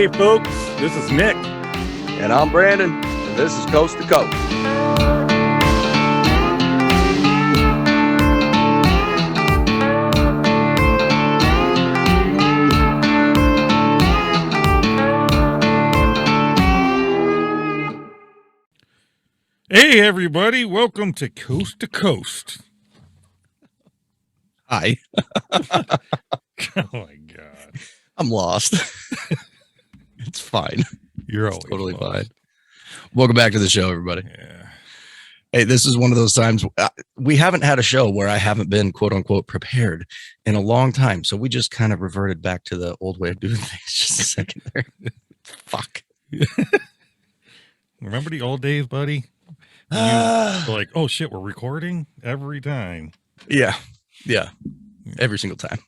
Hey, folks, this is Nick. And I'm Brandon, and this is Coast to Coast. Hey, everybody, welcome to Coast to Coast. Hi. Oh, my God. I'm lost. It's fine. You're It's always totally lost. fine. Welcome back to the show, everybody. Yeah. Hey, this is one of those times we haven't had a show where I haven't been quote unquote prepared in a long time. So we just kind of reverted back to the old way of doing things. Just a second there. Fuck. Remember the old days, buddy? You're like, oh, shit, we're recording every time. Yeah. Every single time.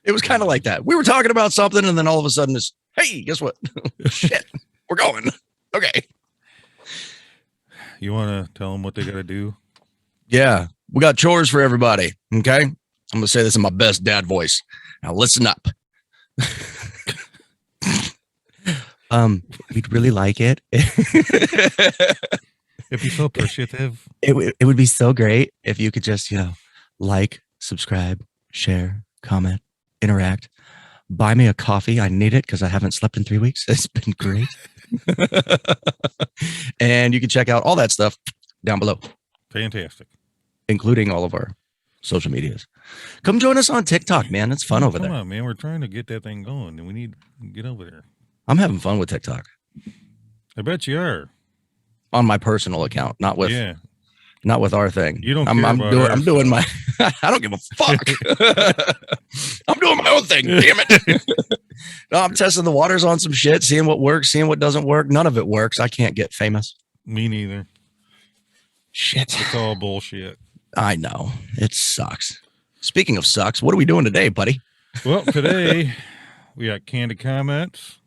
It was kind of like that. We were talking about something, and then all of a sudden it's, hey, guess what? Shit, we're going. Okay. You want to tell them what they got to do? Yeah, we got chores for everybody. Okay. I'm going to say this in my best dad voice. Now listen up. We'd really like it. If you're so appreciative. It would be so great if you could just, like, subscribe, share, comment, interact, buy me a coffee. I need it because I haven't slept in 3 weeks. It's been great. And you can check out all that stuff down below. Fantastic. Including all of our social medias. Come join us on TikTok, man. It's fun over there. Come on, man. We're trying to get that thing going, and we need to get over there. I'm having fun with TikTok. I bet you are. On my personal account, not with our thing. You don't I'm doing my I don't give a fuck. I'm doing my own thing, damn it. No, I'm testing the waters on some shit, seeing what works, seeing what doesn't work. None of it works. I can't get famous. Me neither. Shit. It's all bullshit. I know. It sucks. Speaking of sucks, what are we doing today, buddy? Well, today we got Candid comments.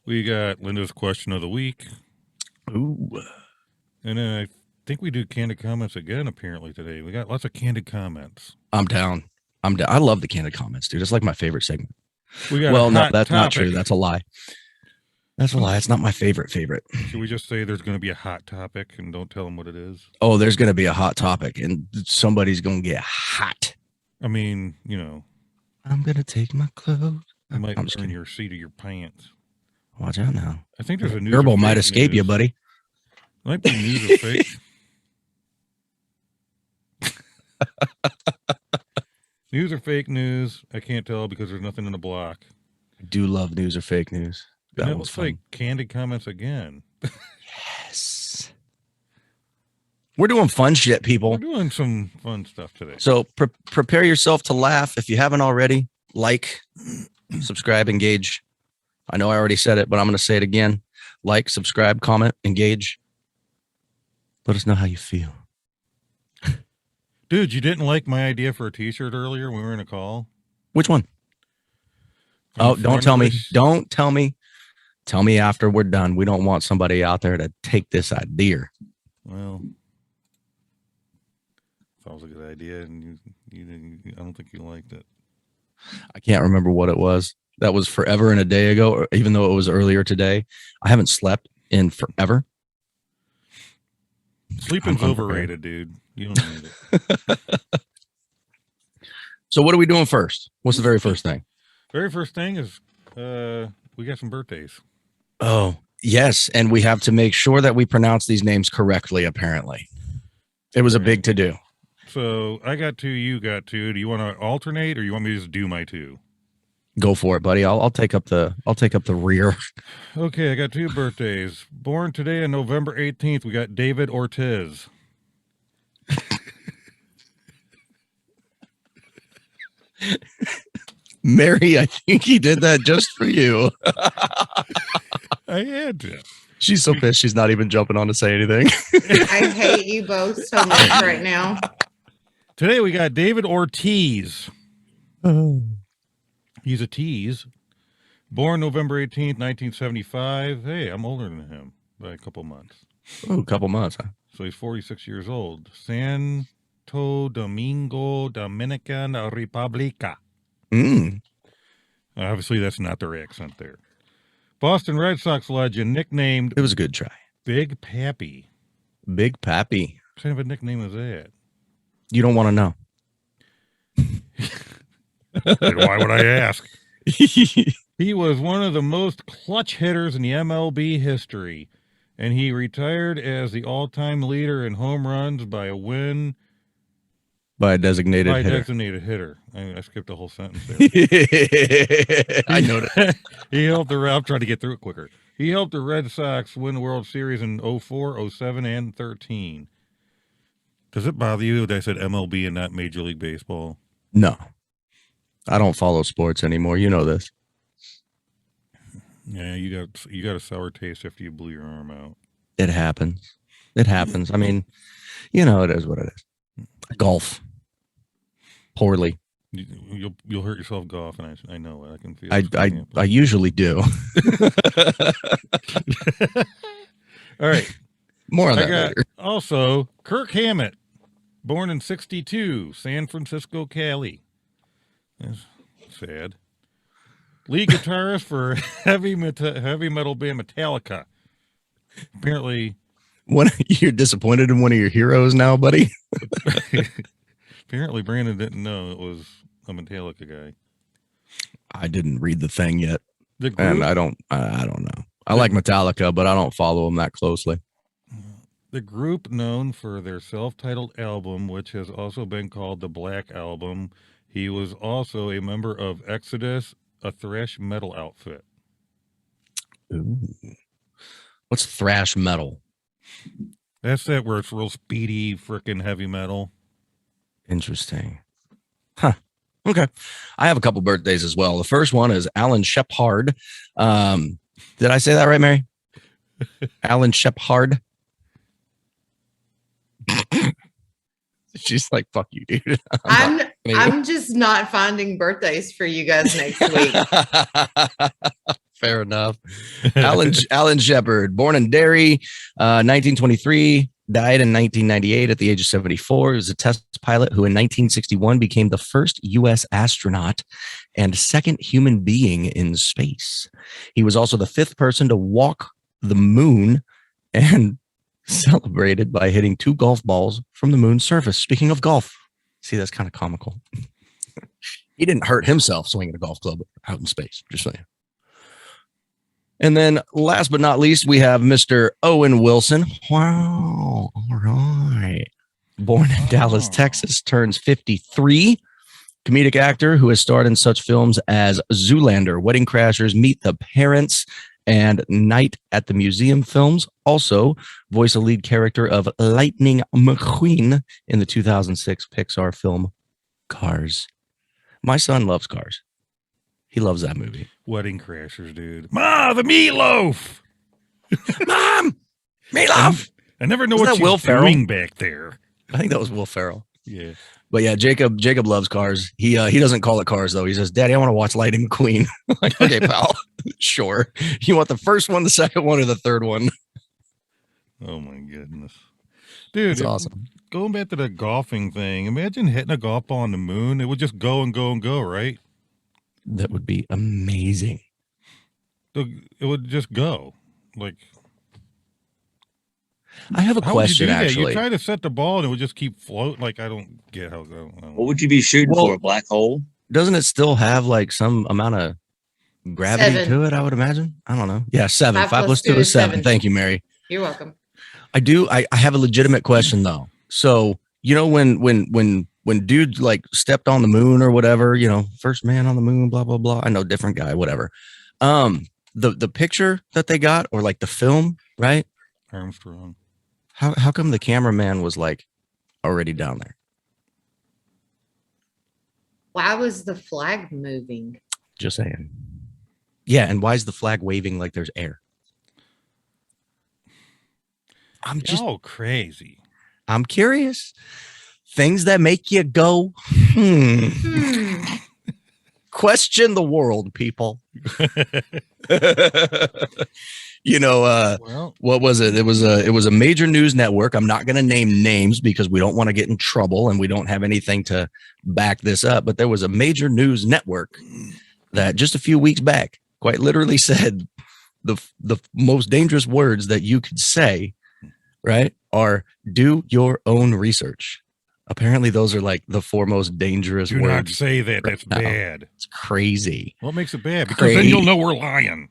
We got Linda's question of the week. Ooh. And then I think we do Candid comments again, apparently, today. We got lots of Candid comments. I'm down. I love the Candid comments, dude. It's like my favorite segment. We got no, that's topic. not true. That's a lie. That's a lie. It's not my favorite. Should we just say there's going to be a hot topic and don't tell them what it is? Oh, there's going to be a hot topic and somebody's going to get hot. I mean, I'm going to take my clothes. I might burn your seat of your pants. Watch out now. I think there's a news. Gerbil might escape you, buddy. Might be news or fake. News or fake news? I can't tell because there's nothing in the block. I do love news or fake news. That looks like Candid comments again. Yes. We're doing fun shit, people. We're doing some fun stuff today. So prepare yourself to laugh. If you haven't already, like, subscribe, engage. I know I already said it, but I'm going to say it again. Like, subscribe, comment, engage. Let us know how you feel. Dude, you didn't like my idea for a t-shirt earlier when we were in a call? Which one? Oh, don't tell me. Don't tell me. Tell me after we're done. We don't want somebody out there to take this idea. Well, that was a good idea, and you didn't. I don't think you liked it. I can't remember what it was. That was forever and a day ago, even though it was earlier today. I haven't slept in forever. Sleeping's overrated, dude. You don't need it. So what are we doing first? What's the very first thing? Very first thing is we got some birthdays. Oh, yes. And we have to make sure that we pronounce these names correctly, apparently. It was a big to-do. So I got two, you got two. Do you want to alternate or you want me to just do my two? Go for it, buddy. I'll take up the rear. Okay, I got two birthdays. Born today on November 18th, we got David Ortiz. Mary, I think he did that just for you. I had to. She's so pissed she's not even jumping on to say anything. I hate you both so much right now. Today we got David Ortiz. He's a tease. Born November 18th, 1975. Hey, I'm older than him by a couple months. Oh, a couple months, huh? So he's 46 years old. Santo Domingo, Dominican Republica. Obviously, that's not their accent there. Boston Red Sox legend nicknamed It was a good try. Big Pappy. Big Pappy. What kind of a nickname is that? You don't want to know. Then why would I ask? He was one of the most clutch hitters in the MLB history, and he retired as the all-time leader in home runs by a win By a designated by a hitter. designated hitter. I skipped a whole sentence there. I noticed. He helped I'm trying to get through it quicker. He helped the Red Sox win the World Series in 04, 07, and 13. Does it bother you that I said MLB and not Major League Baseball? No. I don't follow sports anymore. You know this. Yeah, you got a sour taste after you blew your arm out. It happens. It happens. I mean, you know, it is what it is. Golf. Poorly. You'll hurt yourself golfing. I know it. I can feel. I usually do. All right. More on that later. Also, Kirk Hammett, born in '62, San Francisco, Cali. That's sad. Lead guitarist for heavy metal band Metallica. Apparently, You're disappointed in one of your heroes now, buddy? apparently Brandon didn't know it was a Metallica guy. I didn't read the thing yet, The group, and I don't know. I like Metallica, but I don't follow them that closely. The group, known for their self-titled album, which has also been called the Black Album, he was also a member of Exodus, a thrash metal outfit. Ooh. What's thrash metal? That's that where it's real speedy, frickin' heavy metal. Interesting. Huh. Okay. I have a couple birthdays as well. The first one is Alan Shepard. Did I say that right, Mary? Alan Shepard. She's like, fuck you, dude. I'm just not finding birthdays for you guys next week. Fair enough. Alan Shepard, born in Derry, 1923, died in 1998 at the age of 74. He was a test pilot who in 1961 became the first U.S. astronaut and second human being in space. He was also the fifth person to walk the moon and celebrated by hitting 2 golf balls from the moon's surface. Speaking of golf, see, that's kind of comical. He didn't hurt himself swinging a golf club out in space, just saying. And then last but not least, we have Mr. Owen Wilson. Wow. All right. Born in Dallas, Texas, turns 53. Comedic actor who has starred in such films as Zoolander, Wedding Crashers, Meet the Parents, and Night at the Museum films. Also, voiced a lead character of Lightning McQueen in the 2006 Pixar film Cars. My son loves Cars. He loves that movie. Wedding Crashers, dude. Ma, the meatloaf! Mom! Meatloaf! I never know Wasn't what that Will she's Ferrell? doing back there. I think that was Will Ferrell. Yeah. But yeah, Jacob loves Cars. He doesn't call it Cars though. He says, "Daddy, I want to watch Lightning McQueen." I'm like, okay, pal. Sure. You want the first one, the second one, or the third one? Oh my goodness. Dude, It's awesome. Going back to the golfing thing, imagine hitting a golf ball on the moon. It would just go and go and go, right? That would be amazing. It would just go. Like, I have a how would you question, do that? actually. You try to set the ball and it would just keep floating. Like, I don't get how it goes. What would you be shooting Well- for? A black hole? Doesn't it still have like some amount of gravity 7. to it? I would imagine. I don't know. Yeah, 7. 5 5 plus 2 is 7. Thank you, Mary. You're welcome. I have a legitimate question though. So, you know, when dude like stepped on the moon or whatever, you know, first man on the moon, blah, blah, blah. I know, different guy, whatever. The picture that they got, or like the film, right? Armstrong. How come the cameraman was like already down there? Why was the flag moving? Just saying. Yeah, and why is the flag waving like there's air? Oh, crazy. I'm curious. Things that make you go, question the world, people. You know, Well, what was it? It was a major news network. I'm not going to name names because we don't want to get in trouble and we don't have anything to back this up. But there was a major news network that just a few weeks back quite literally said the most dangerous words that you could say, right, are do your own research. Apparently, those are like the 4 most dangerous Do words. not say that. That's now. bad. It's crazy. What makes it bad? Because then you'll know we're lying.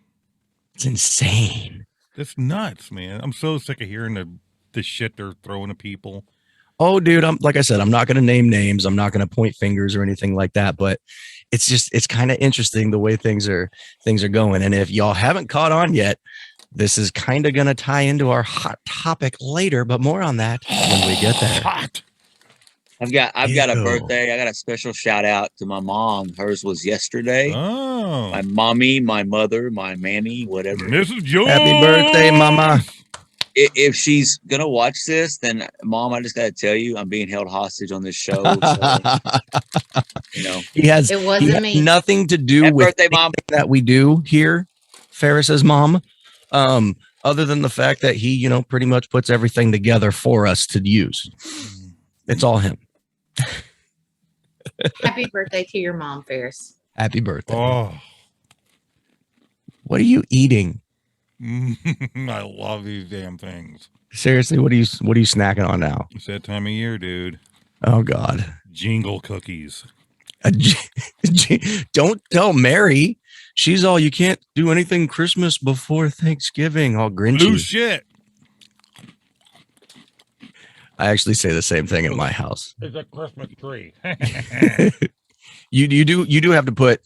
It's insane. That's nuts, man. I'm so sick of hearing the shit they're throwing at people. Oh, dude, like I said, I'm not going to name names. I'm not going to point fingers or anything like that. But it's kind of interesting the way things are going. And if y'all haven't caught on yet, this is kind of going to tie into our hot topic later. But more on that when we get there. Hot. I've got a birthday. I got a special shout out to my mom. Hers was yesterday. Oh. My mommy, my mother, my mammy, whatever. Mrs. Jones. Happy birthday, Mama. If she's gonna watch this, then Mom, I just gotta tell you, I'm being held hostage on this show. So, he has nothing to do Happy with birthday, Mom. that we do here, Ferris's mom. Other than the fact that he, pretty much puts everything together for us to use. It's all him. Happy birthday to your mom, Ferris. Happy birthday. Oh. What are you eating? I love these damn things. Seriously, what are you snacking on now? It's that time of year, dude. Oh God. Jingle cookies. Don't tell Mary. She's all, you can't do anything Christmas before Thanksgiving. All grinchy. Blue shit. I actually say the same thing at my house. It's a Christmas tree. You do have to put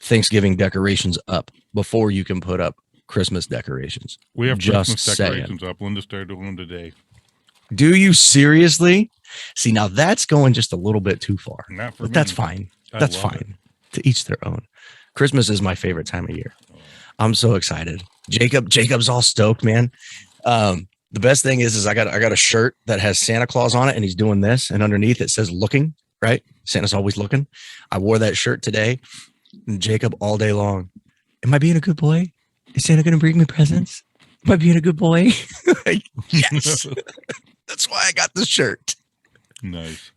Thanksgiving decorations up before you can put up Christmas decorations. We have Just Christmas decorations up. Linda started doing them today. Do you seriously? See, now that's going just a little bit too far. Not for but me. that's fine. That's fine. To each their own. Christmas is my favorite time of year. I'm so excited. Jacob's all stoked, man. The best thing is I got a shirt that has Santa Claus on it, and he's doing this, and underneath it says "looking." Right? Santa's always looking. I wore that shirt today, and Jacob all day long. Am I being a good boy? Is Santa going to bring me presents? Am I being a good boy? Like, yes. That's why I got this shirt. Nice.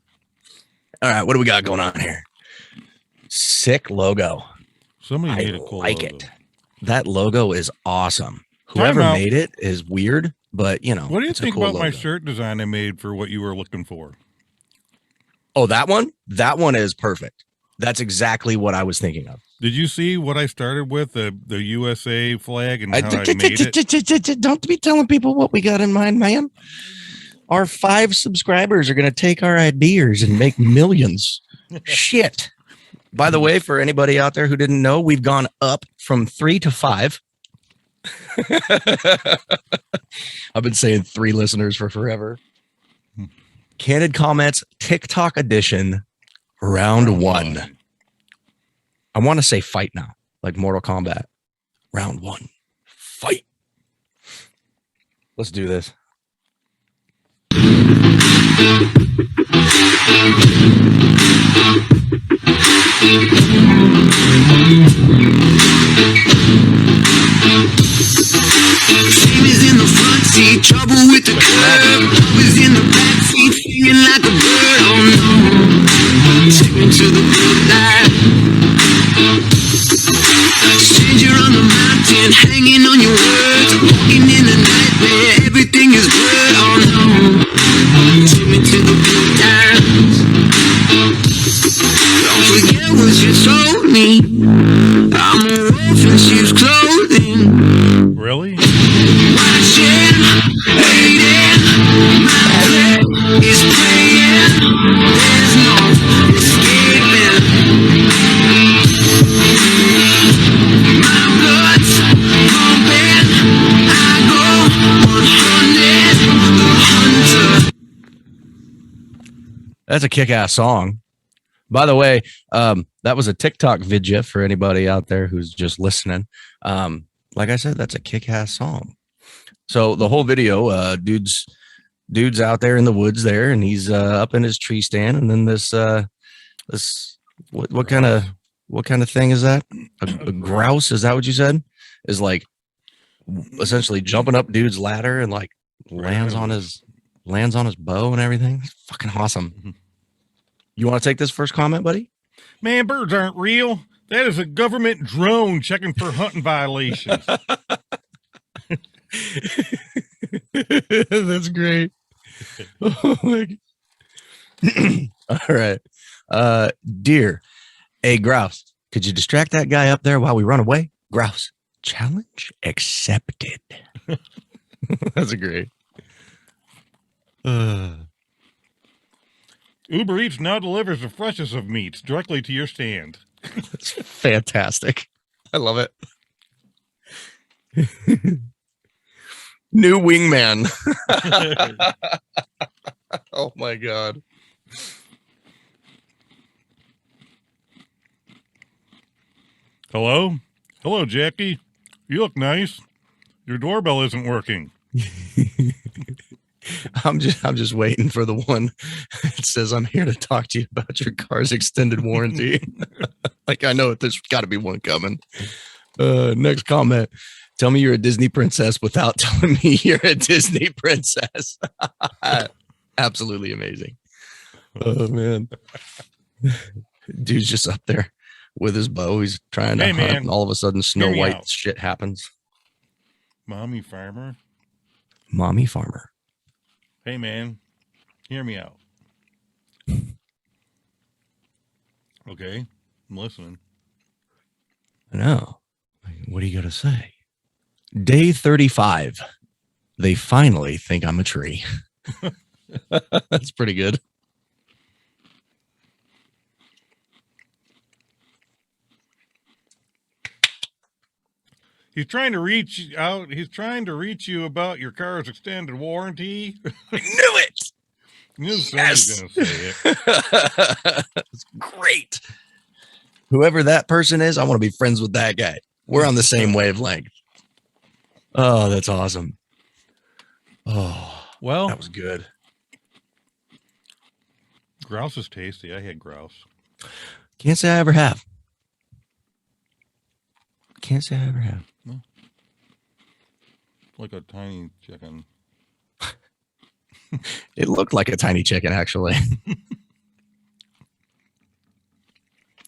All right, what do we got going on here? Sick logo. Somebody made a cool like logo. it. That logo is awesome. Whoever made it is weird, but What do you think cool about my logo. shirt design I made for what you were looking for? Oh, that one? That one is perfect. That's exactly what I was thinking of. Did you see what I started with, the USA flag and how I made it? Don't be telling people what we got in mind, man. Our 5 subscribers are going to take our ideas and make millions. Shit. By the way, for anybody out there who didn't know, we've gone up from 3 to 5. I've been saying 3 listeners for forever. Candid Comments TikTok edition, round 1. I want to say fight now, like Mortal Kombat. Round 1, fight. Let's do this. Shame is in the front seat, trouble with the curb. Was in the back seat, feeling like a bird. Oh no, take me to the good life. Stranger on the mountain, hanging on your words. Walking in the night where everything is blurred. Oh no, take me to the good times. Don't forget what you told me. I'm a wolf in sheep's clothing. Really? Watching, waiting, my blood is praying. There's no escaping. My blood's pumping. I go 100, the hunter. That's a kick-ass song. By the way, that was a TikTok video for anybody out there who's just listening. Like I said, that's a kick-ass song. So the whole video, dude's out there in the woods there, and he's up in his tree stand, and then this what kind of thing is that? A grouse? Is that what you said? Is like essentially jumping up dude's ladder and like lands on his bow and everything. It's fucking awesome. You want to take this first comment, buddy? Man, birds aren't real. That is a government drone checking for hunting violations. That's great. Oh my All right. Dear, hey, Grouse, could you distract that guy up there while we run away? Grouse, challenge accepted. That's great. Uber Eats now delivers the freshest of meats directly to your stand. That's fantastic. I love it. New wingman. Oh my God. Hello? Hello, Jackie. You look nice. Your doorbell isn't working. I'm just waiting for the one that says I'm here to talk to you about your car's extended warranty. Like I know there's got to be one coming. Next comment. Tell me you're a Disney princess without telling me you're a Disney princess. Absolutely amazing. Oh man. Dude's just up there with his bow. He's trying to hunt, man. and all of a sudden Snow me White out. shit happens. Mommy farmer. Mommy farmer. Hey, man. Hear me out. Okay. I'm listening. I know. What are you going to say? Day 35. They finally think I'm a tree. That's pretty good. He's trying to reach out. He's trying to reach you about your car's extended warranty. I knew it. Knew somebody's Yes. gonna say it. That's great. Whoever that person is, I want to be friends with that guy. We're on the same wavelength. Oh, that's awesome. Oh, Well, that was good. grouse is tasty. I had grouse. Can't say I ever have. Can't say I ever have. Like a tiny chicken. It looked like a tiny chicken, actually.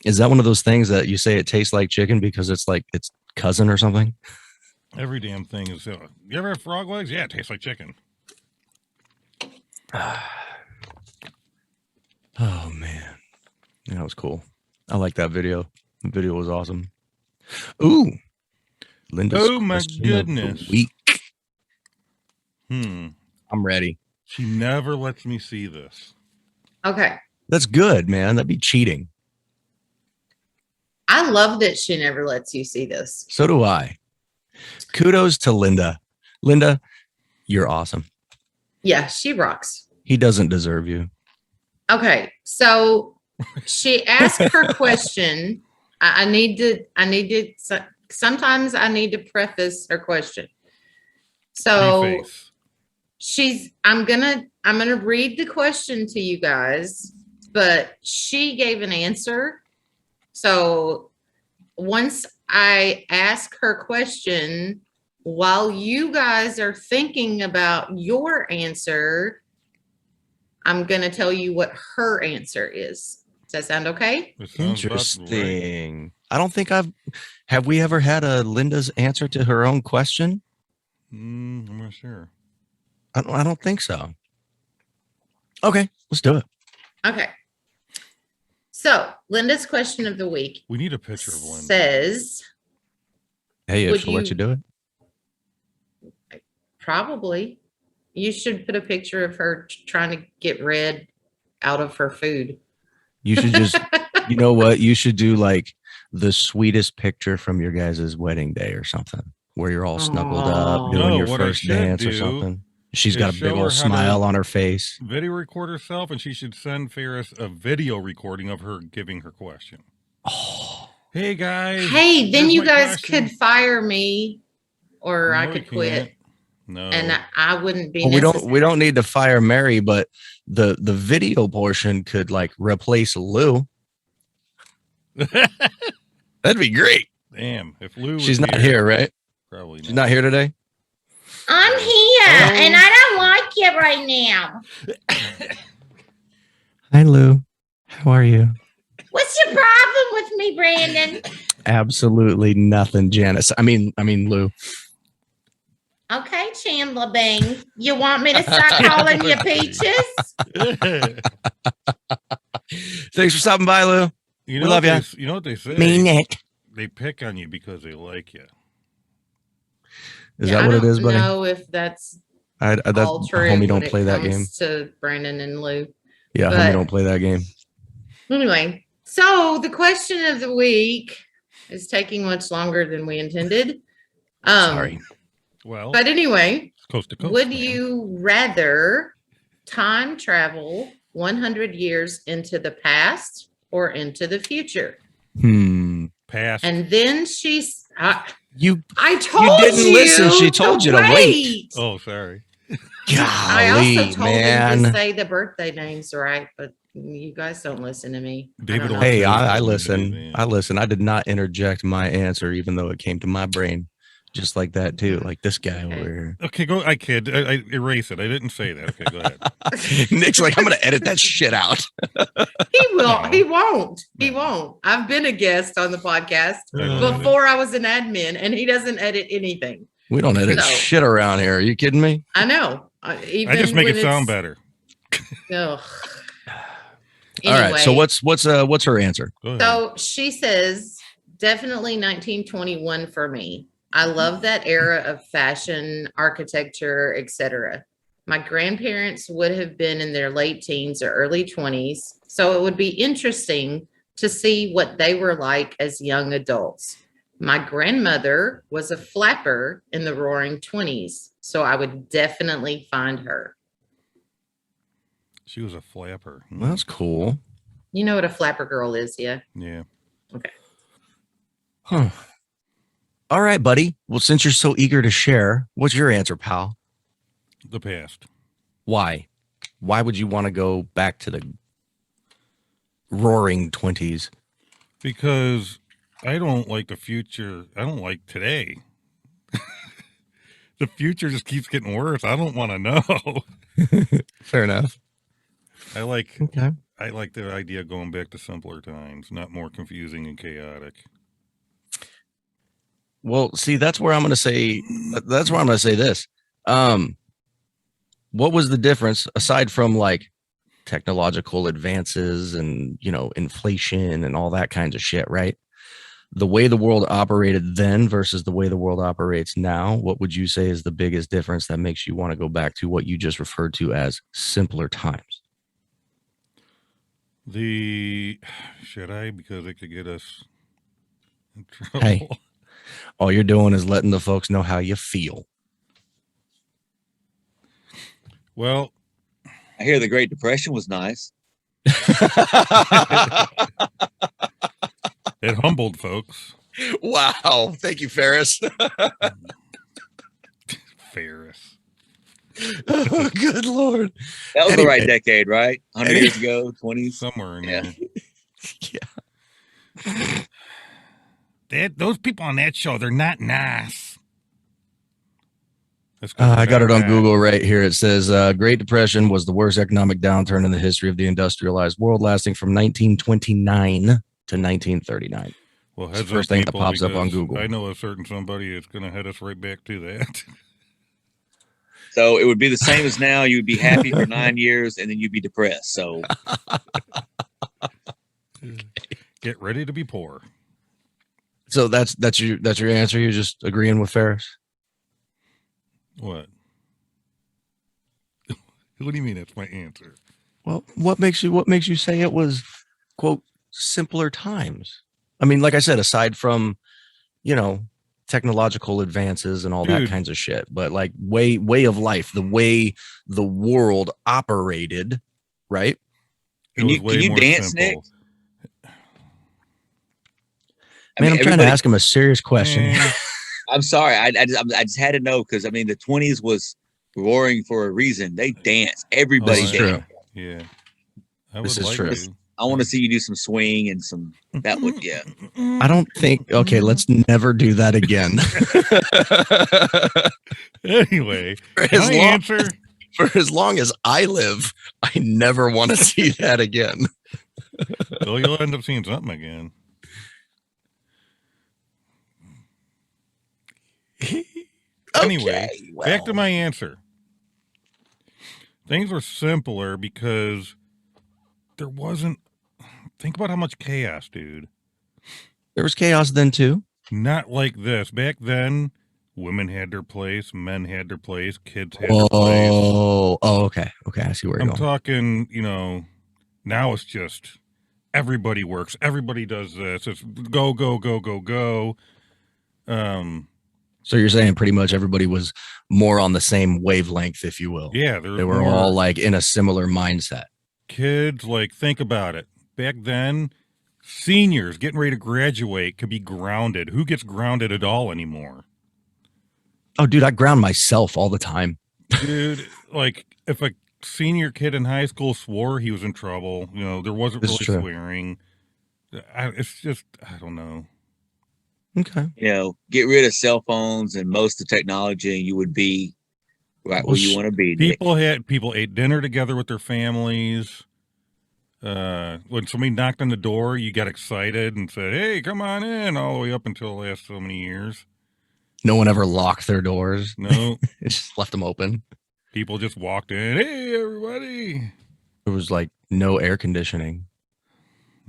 Is that one of those things that you say it tastes like chicken because it's like its cousin or something? Every damn thing is. You ever have frog legs? Yeah, it tastes like chicken. Oh man, that was cool. I like that video. The video was awesome. Ooh, Linda's Oh my question of the goodness. week. I'm ready. She never lets me see this. Okay. That's good, man. That'd be cheating. I love that she never lets you see this. So do I. Kudos to Linda. Linda, you're awesome. Yeah, she rocks. He doesn't deserve you. Okay. So she asked her question. I need to, sometimes I need to preface her question. So Preface. I'm gonna read the question to you guys, but she gave an answer. So once I ask her question, while you guys are thinking about your answer, I'm gonna tell you what her answer is. Does that sound okay? It sounds about right. Interesting. I don't think have we ever had a Linda's answer to her own question? I'm not sure. I don't think so. Okay, let's do it. Okay. So Linda's question of the week We need a picture of Linda. says, Hey, if Would she'll let you- you do it. probably you should put a picture of her trying to get red out of her food. You should just, you know what? You should do like the sweetest picture from your guys' wedding day or something, where you're all snuggled up Oh. doing No, your what I first should dance or do something. She's is got a show big her old how to- smile on her face. Video record herself, and she should send Ferris a video recording of her giving her question. Oh, Hey guys. Hey, then here's you my guys question. could fire me, or I No, could you quit, can't. No. and I wouldn't be. well, we don't need to fire Mary, but the video portion could like replace Lou. That'd be great. Damn. If Lou was She's not here, right? Probably She's not here today. I'm here, and I don't like you right now. Hi, Lou. How are you? What's your problem with me, Brandon? Absolutely nothing, Janice. I mean, Lou. Okay, Chandler Bing. You want me to start calling you Peaches? Thanks for stopping by, Lou. You We know love what ya. You know what they say? Mean it. They pick on you because they like you. Is that what it is, buddy? I don't know if that's That's all true. homie. Don't when it play that game. comes to Brandon and Lou. Yeah, But- homie. Don't play that game. Anyway, so the question of the week is taking much longer than we intended. Sorry. Well, But anyway, it's coast to coast. would man. you rather time travel 100 years into the past or into the future? pass? And then You I told didn't listen. She told you to wait. Oh, sorry. I golly, also told him man. to say the birthday names right, but you guys don't listen to me. I David don't know. Hey, Ortiz I told me to do listen. that. I listen. I did not interject my answer, even though it came to my brain, just like that too. Like this guy over here. Okay, go. I kid. I erase it. I didn't say that. Okay, go ahead. Nick's like, I'm gonna edit that shit out. He will. No. He won't. He No. won't. I've been a guest on the podcast Uh, before I was an admin, and he doesn't edit anything. We don't edit No. shit around here. Are you kidding me? I know. I just make when it sound it's- better. Ugh. All right. So Anyway, what's her answer? Go ahead. So she says, definitely 1921 for me. I love that era of fashion, architecture, etc. My grandparents would have been in their late teens or early 20s, so it would be interesting to see what they were like as young adults. My grandmother was a flapper in the roaring 20s, so I would definitely find her. She was a flapper. Well, that's cool. You know what a flapper girl is, yeah? Yeah. Huh. All right, buddy. Well, since you're so eager to share, what's your answer, pal? The past. Why? Why would you want to go back to the roaring 20s? Because I don't like the future. I don't like today. The future just keeps getting worse. I don't want to know. Fair enough. I like Okay. the idea of going back to simpler times, not more confusing and chaotic. Well, see, that's where I'm going to say this. What was the difference aside from like technological advances and, inflation and all that kinds of shit, right? The way the world operated then versus the way the world operates now, what would you say is the biggest difference that makes you want to go back to what you just referred to as simpler times? Should I? Because it could get us in trouble. Hey. All you're doing is letting the folks know how you feel. Well, I hear the Great Depression was nice. it humbled folks. Wow. Thank you, Ferris. Ferris. Oh, good Lord. That was the right Anyway. decade, right? 100 years ago, 20s. Somewhere in Yeah. there. Those people on that show, they're not nice. Let's go I got it on back. Google right here. It says Great Depression was the worst economic downturn in the history of the industrialized world, lasting from 1929 to 1939. Well, It's the heads first up, thing that people, pops up on because Google. I know a certain somebody is going to head us right back to that. So it would be the same as now. You would be happy for 9 years and then you'd be depressed. So Get ready to be poor. So that's your answer. You're just agreeing with Ferris. What? What do you mean that's my answer? Well, what makes you say it was, quote, simpler times? I mean, like I said, aside from, technological advances and all that Dude. kinds of shit, but like way of life, the way the world operated, right? It Can was you- way can you more dance, Nick? simple. Man, I'm trying to everybody- ask him a serious question. Eh, I'm sorry. I just had to know because the 20s was roaring for a reason. They danced. Everybody This is danced. true. yeah. I This would is like true. to. I want to see you do some swing and some that would yeah. I don't think. Okay, let's never do that again. Anyway, for, as my long, answer. for as long as I live, I never want to see that again. So you'll end up seeing something again. Anyway, Okay, back to well. my answer. Things were simpler because there wasn't. Think about how much chaos, dude. There was chaos then too. Not like this. Back then, women had their place, men had their place, kids had Whoa. their place. Oh, okay. Okay. I see where you're I'm going. talking, now it's just everybody works, everybody does this. It's go, go, go, go, go. So you're saying pretty much everybody was more on the same wavelength, if you will. Yeah, there was They were more all like in a similar mindset. kids. Like, think about it. Back then, seniors getting ready to graduate could be grounded. Who gets grounded at all anymore? Oh, dude, I ground myself all the time. Dude, like if a senior kid in high school swore, he was in trouble. There wasn't This is really true. swearing. It's just, I don't know. Okay. Get rid of cell phones and most of the technology, and you would be right where you want to be. Nick. People ate dinner together with their families. When somebody knocked on the door, you got excited and said, "Hey, come on in!" All the way up until the last so many years. No one ever locked their doors. No, It just left them open. people just walked in. Hey, everybody! There was like no air conditioning.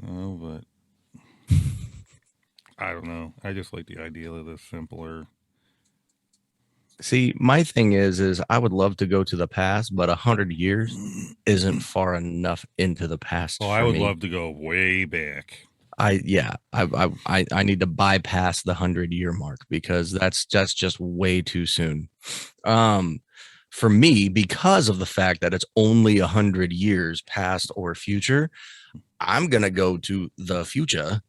Oh, but I don't know. I just like the idea of this simpler. See, my thing is I would love to go to the past, but 100 years isn't far enough into the past. Well, for I would me. love to go way back. I need to bypass the 100-year mark because that's just way too soon. For me, because of the fact that it's only 100 years past or future, I'm gonna go to the future,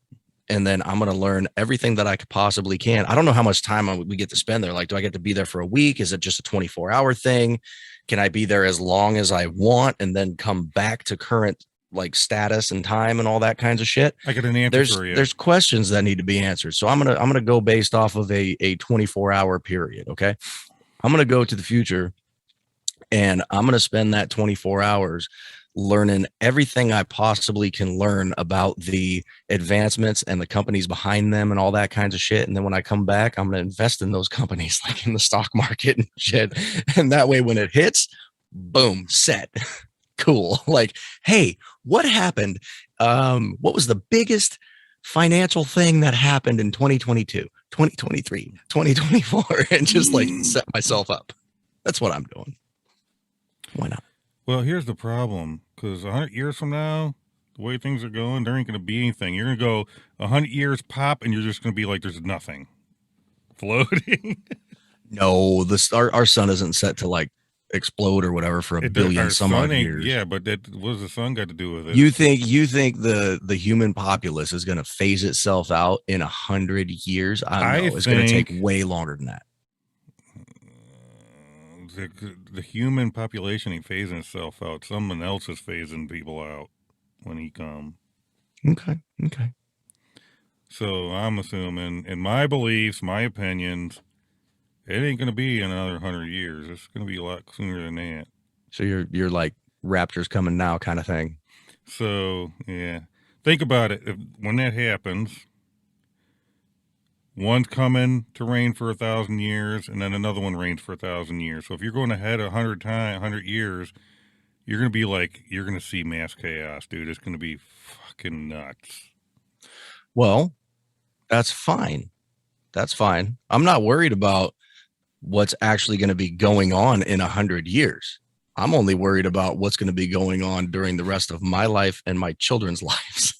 and then I'm gonna learn everything that I could possibly can. I don't know how much time we get to spend there. Like, do I get to be there for a week? Is it just a 24-hour thing? Can I be there as long as I want and then come back to current like status and time and all that kinds of shit? I got an answer for you. There's questions that need to be answered. So I'm gonna go based off of a 24-hour period. Okay. I'm gonna go to the future and I'm gonna spend that 24 hours learning everything I possibly can learn about the advancements and the companies behind them and all that kinds of shit. And then when I come back, I'm gonna invest in those companies like in the stock market and shit. And that way when it hits, boom, set. Cool. Like, hey, what happened? What was the biggest financial thing that happened in 2022, 2023, 2024? And just like set myself up. That's what I'm doing. Why not? Well, here's the problem. Because 100 years from now, the way things are going, there ain't going to be anything. You're going to go 100 years pop, and you're just going to be like, there's nothing floating. No, our sun isn't set to like explode or whatever for a billion some odd years. Yeah, but what does the sun got to do with it? You think the human populace is going to phase itself out in 100 years? I don't know. It's going to take way longer than that. The human population ain't phasing itself out. Someone else is phasing people out when he come. Okay. So I'm assuming, in my beliefs, my opinions, it ain't going to be another 100 years. It's going to be a lot sooner than that. So you're like raptors coming now kind of thing. So, yeah. Think about it. When that happens, one's coming to reign for 1,000 years, and then another one reigns for 1,000 years. So if you're going ahead 100 years, you're going to be like, you're going to see mass chaos, dude. It's going to be fucking nuts. Well, that's fine. That's fine. I'm not worried about what's actually going to be going on in 100 years. I'm only worried about what's going to be going on during the rest of my life and my children's lives.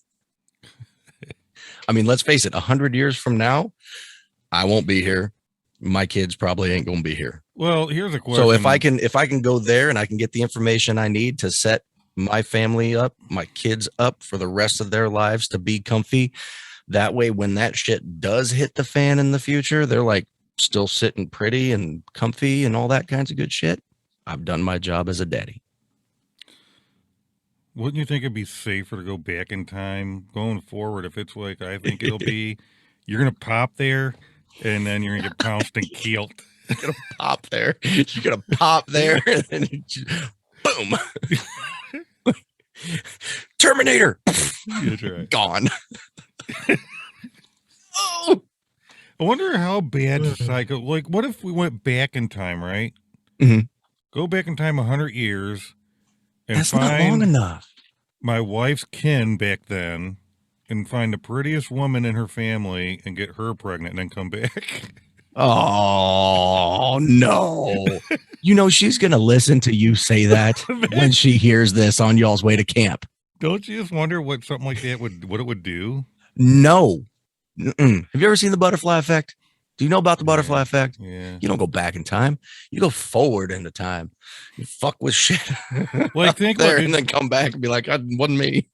I mean, let's face it, 100 years from now, I won't be here. My kids probably ain't going to be here. Well, here's a question. So if I can go there and I can get the information I need to set my family up, my kids up for the rest of their lives to be comfy, that way when that shit does hit the fan in the future, they're like still sitting pretty and comfy and all that kinds of good shit. I've done my job as a daddy. Wouldn't you think it'd be safer to go back in time going forward? If it's like I think it'll be, you're going to pop there and then you're going to get pounced and killed. You're going to pop there. You're going to pop there and then boom. Terminator. That's right. Gone. Oh. I wonder how bad psycho. Like, what if we went back in time, right? Mhm. Go back in time 100 years and That's not long find enough. my wife's kin back then, and find the prettiest woman in her family and get her pregnant, and then come back. Oh no. You know she's gonna listen to you say that when she hears this on y'all's way to camp. Don't you just wonder what something like that what it would do? No. Mm-mm. Have you ever seen the butterfly effect? Do you know about the butterfly effect? Yeah. You don't go back in time. You go forward into time. You fuck with shit. Like, think there about it. and then come back and be like, it wasn't me.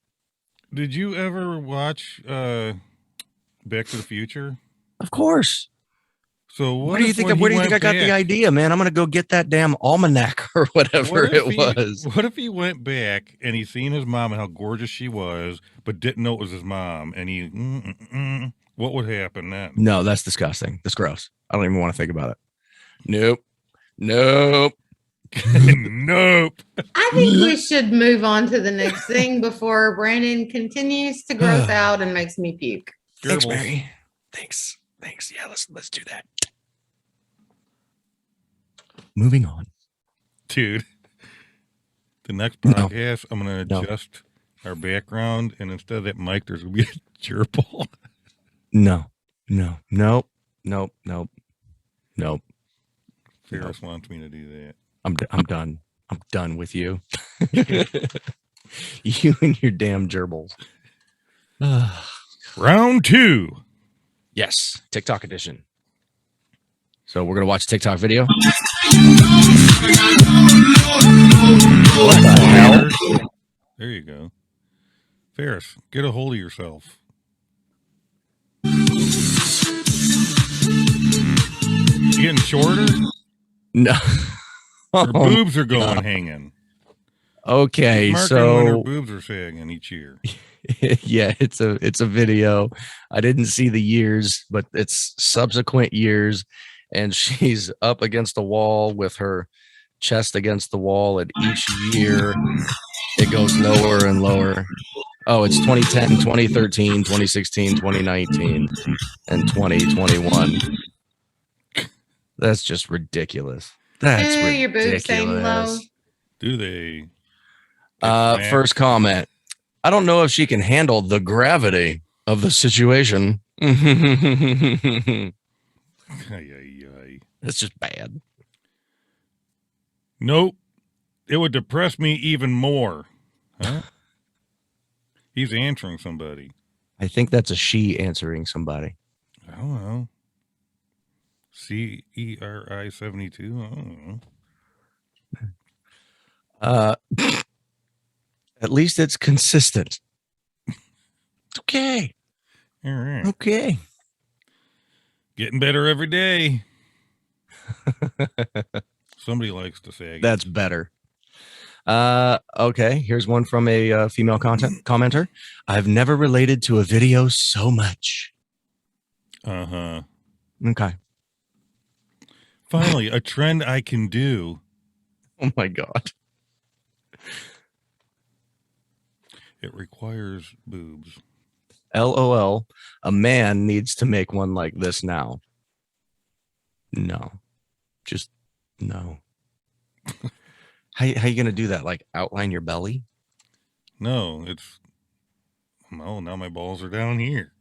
Did you ever watch Back to the Future? Of course. So Where do you think I got the idea, man? I'm gonna go get that damn almanac or whatever it was. What if he went back and he seen his mom and how gorgeous she was, but didn't know it was his mom, and he what would happen then? No, that's disgusting. That's gross. I don't even want to think about it. Nope. Nope. Nope. I think we should move on to the next thing before Brandon continues to gross out and makes me puke. Thanks, Gerbils. Mary. Thanks. Yeah, let's do that. Moving on. Dude. The next podcast, I'm gonna adjust our background, and instead of that mic, there's gonna be a gerbil. No. Nope. Ferris wants me to do that. I'm done. I'm done with you. You and your damn gerbils. Round 2. Yes, TikTok edition. So we're gonna watch a TikTok video. What the hell? There you go. Ferris, get a hold of yourself. You getting shorter? No. Her boobs are going hanging. Okay, Marking when her so boobs are sagging each year. yeah, it's a video. I didn't see the years, but it's subsequent years, and she's up against a wall with her chest against the wall, and each year it goes lower and lower. Oh, it's 2010, 2013, 2016, 2019, and 2021. That's just ridiculous. That's Ew, ridiculous. your boobs staying low. Do they? First comment. I don't know if she can handle the gravity of the situation. It's just bad. Nope. It would depress me even more. Huh? He's answering somebody. I think that's a she answering somebody. I don't know. CERI 72. I don't know. At least it's consistent. Okay. All right. Okay. Getting better every day. Somebody likes to say That's better. Okay. Here's one from a female commenter. I've never related to a video so much. Uh-huh. Okay. Finally, a trend I can do. Oh my God. It requires boobs. LOL. A man needs to make one like this now. No. Just no. How you gonna do that? Like outline your belly? No, it's now my balls are down here.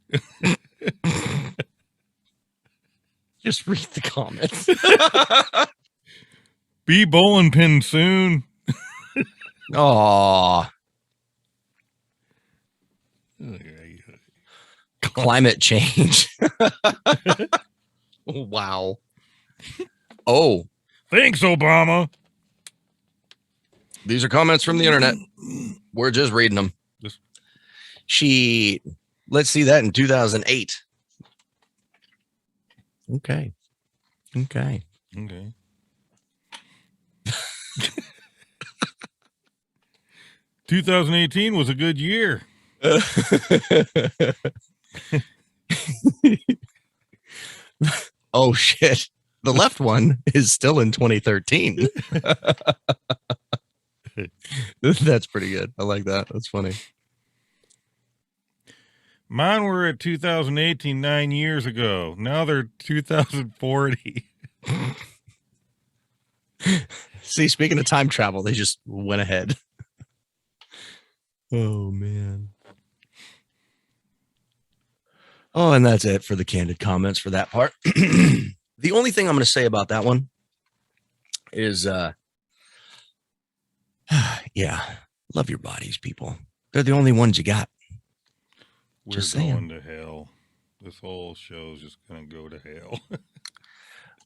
Just read the comments. Be bowling pin soon. Aw. Climate change. Wow. Oh. Thanks, Obama. These are comments from the internet. We're just reading them. Let's see that in 2008. Okay. 2018 was a good year. Oh shit. The left one is still in 2013. That's pretty good. I like that. That's funny. Mine were at 2018, 9 years ago. Now they're 2040. See, speaking of time travel, they just went ahead. Oh, man. Oh, and that's it for the candid comments for that part. The only thing I'm going to say about that one is, yeah, love your bodies, people. They're the only ones you got. We're Just going saying. to hell. This whole show's just going to go to hell.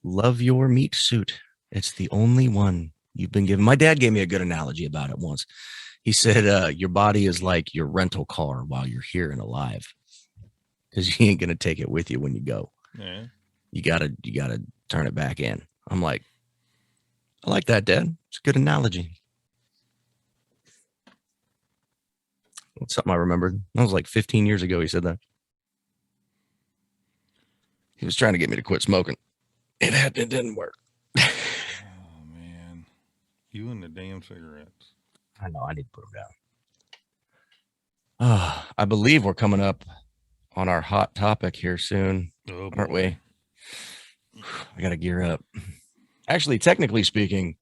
Love your meat suit. It's the only one you've been given. My dad gave me a good analogy about it once. He said, your body is like your rental car while you're here and alive, because you ain't going to take it with you when you go. Yeah. You gotta turn it back in. I'm like, I like that, Dad. It's a good analogy. It's something I remembered. That was like 15 years ago he said that. He was trying to get me to quit smoking. It didn't work. Oh, man. You and the damn cigarettes. I know, I need to put them down. I believe we're coming up on our hot topic here soon, Oh, aren't boy. we? I gotta gear up. Actually, technically speaking,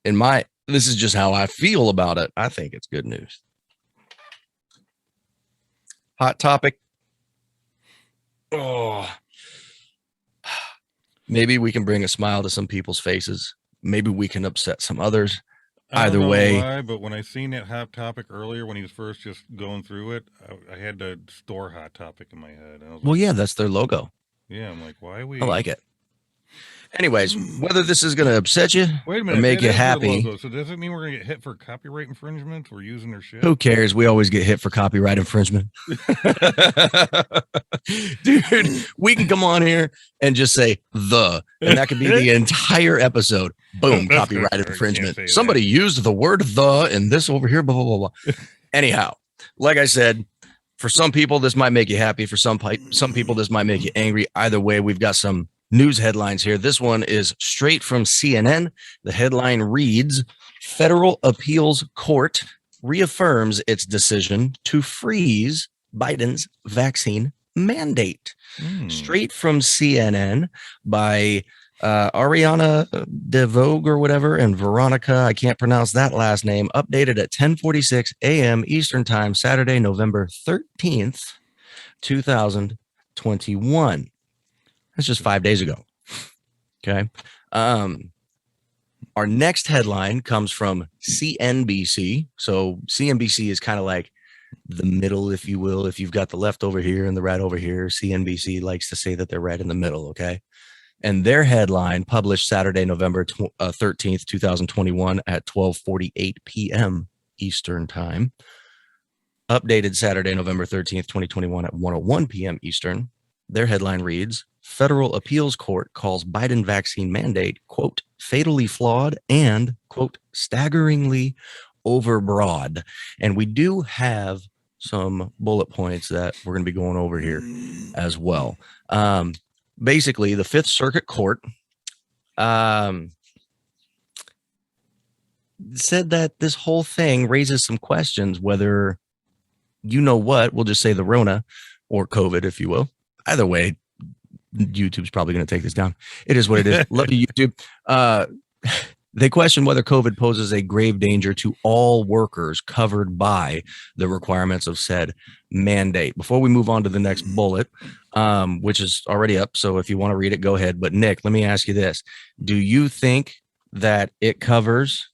this is just how I feel about it. I think it's good news. Hot topic. Oh, maybe we can bring a smile to some people's faces. Maybe we can upset some others. I Either don't know way. why, but when I seen that Hot Topic earlier, when he was first just going through it, I had to store Hot Topic in my head. And I was Well, like, yeah, that's their logo. yeah, I'm like, why are we? I like it. Anyways, whether this is going to upset you Wait a or minute, make that you is their happy, logo. So does it mean we're gonna get hit for copyright infringement? We're using their shit. who cares? We always get hit for copyright infringement. Dude, we can come on here and just say and that could be the entire episode. Boom, That's copyright good. Sorry, infringement. can't say Somebody used the word the in this over here, blah, blah, blah, blah. Anyhow, like I said, for some people, this might make you happy. For some people, this might make you angry. Either way, we've got some news headlines here. This one is straight from CNN. The headline reads, Federal Appeals Court reaffirms its decision to freeze Biden's vaccine mandate. Straight from CNN by Ariana DeVogue or whatever, and Veronica, I can't pronounce that last name, updated at 10:46 a.m. Eastern Time, Saturday, November 13th, 2021. That's just 5 days ago. Okay. Our next headline comes from CNBC. So CNBC is kind of like the middle, if you will. If you've got the left over here and the right over here, CNBC likes to say that they're right in the middle. Okay. And their headline, published Saturday, November 13th, 2021 at 12:48 p.m. Eastern Time, updated Saturday, November 13th, 2021 at 1:01 p.m. Eastern. Their headline reads, Federal Appeals Court calls Biden vaccine mandate, quote, fatally flawed and, quote, staggeringly overbroad. And we do have some bullet points that we're going to be going over here as well. Basically, the Fifth Circuit Court said that this whole thing raises some questions, whether, you know what, we'll just say the Rona or COVID, if you will. Either way, YouTube's probably going to take this down. It is what it is. Love you, YouTube. They question whether COVID poses a grave danger to all workers covered by the requirements of said mandate. Before we move on to the next bullet, which is already up, so if you want to read it, go ahead. But Nick, let me ask you this. Do you think that it covers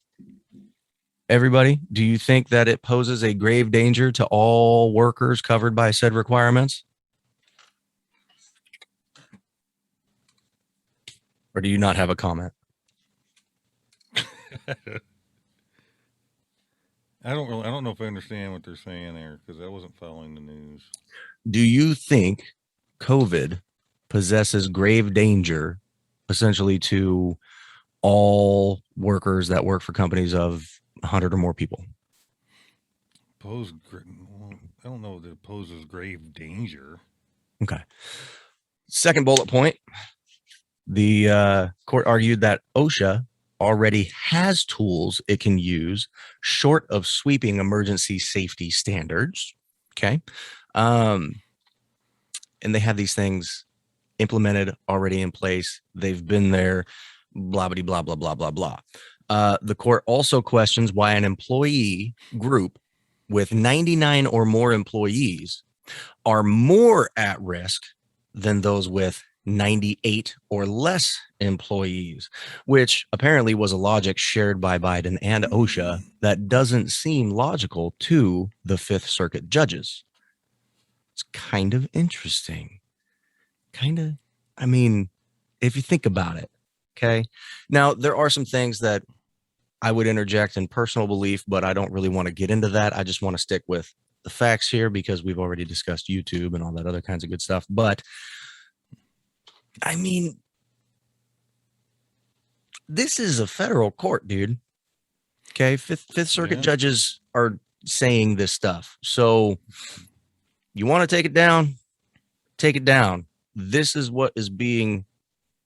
everybody? Do you think that it poses a grave danger to all workers covered by said requirements? Or do you not have a comment? I don't know if I understand what they're saying there, because I wasn't following the news. Do you think COVID possesses grave danger essentially to all workers that work for companies of 100 or more people? Well, I don't know that it poses grave danger. Okay. Second bullet point. The court argued that OSHA already has tools it can use short of sweeping emergency safety standards. Okay. and they have these things implemented already in place. They've been there, blah, blah, blah, blah, blah, blah, blah. The court also questions why an employee group with 99 or more employees are more at risk than those with 98 or less employees, which apparently was a logic shared by Biden and OSHA that doesn't seem logical to the Fifth Circuit judges. It's kind of interesting. I mean, if you think about it, okay? Now, there are some things that I would interject in personal belief, but I don't really want to get into that. I just want to stick with the facts here because we've already discussed YouTube and all that other kinds of good stuff. But I mean, this is a federal court, dude. Okay. Fifth Circuit judges are saying this stuff. So you want to take it down? Take it down. This is what is being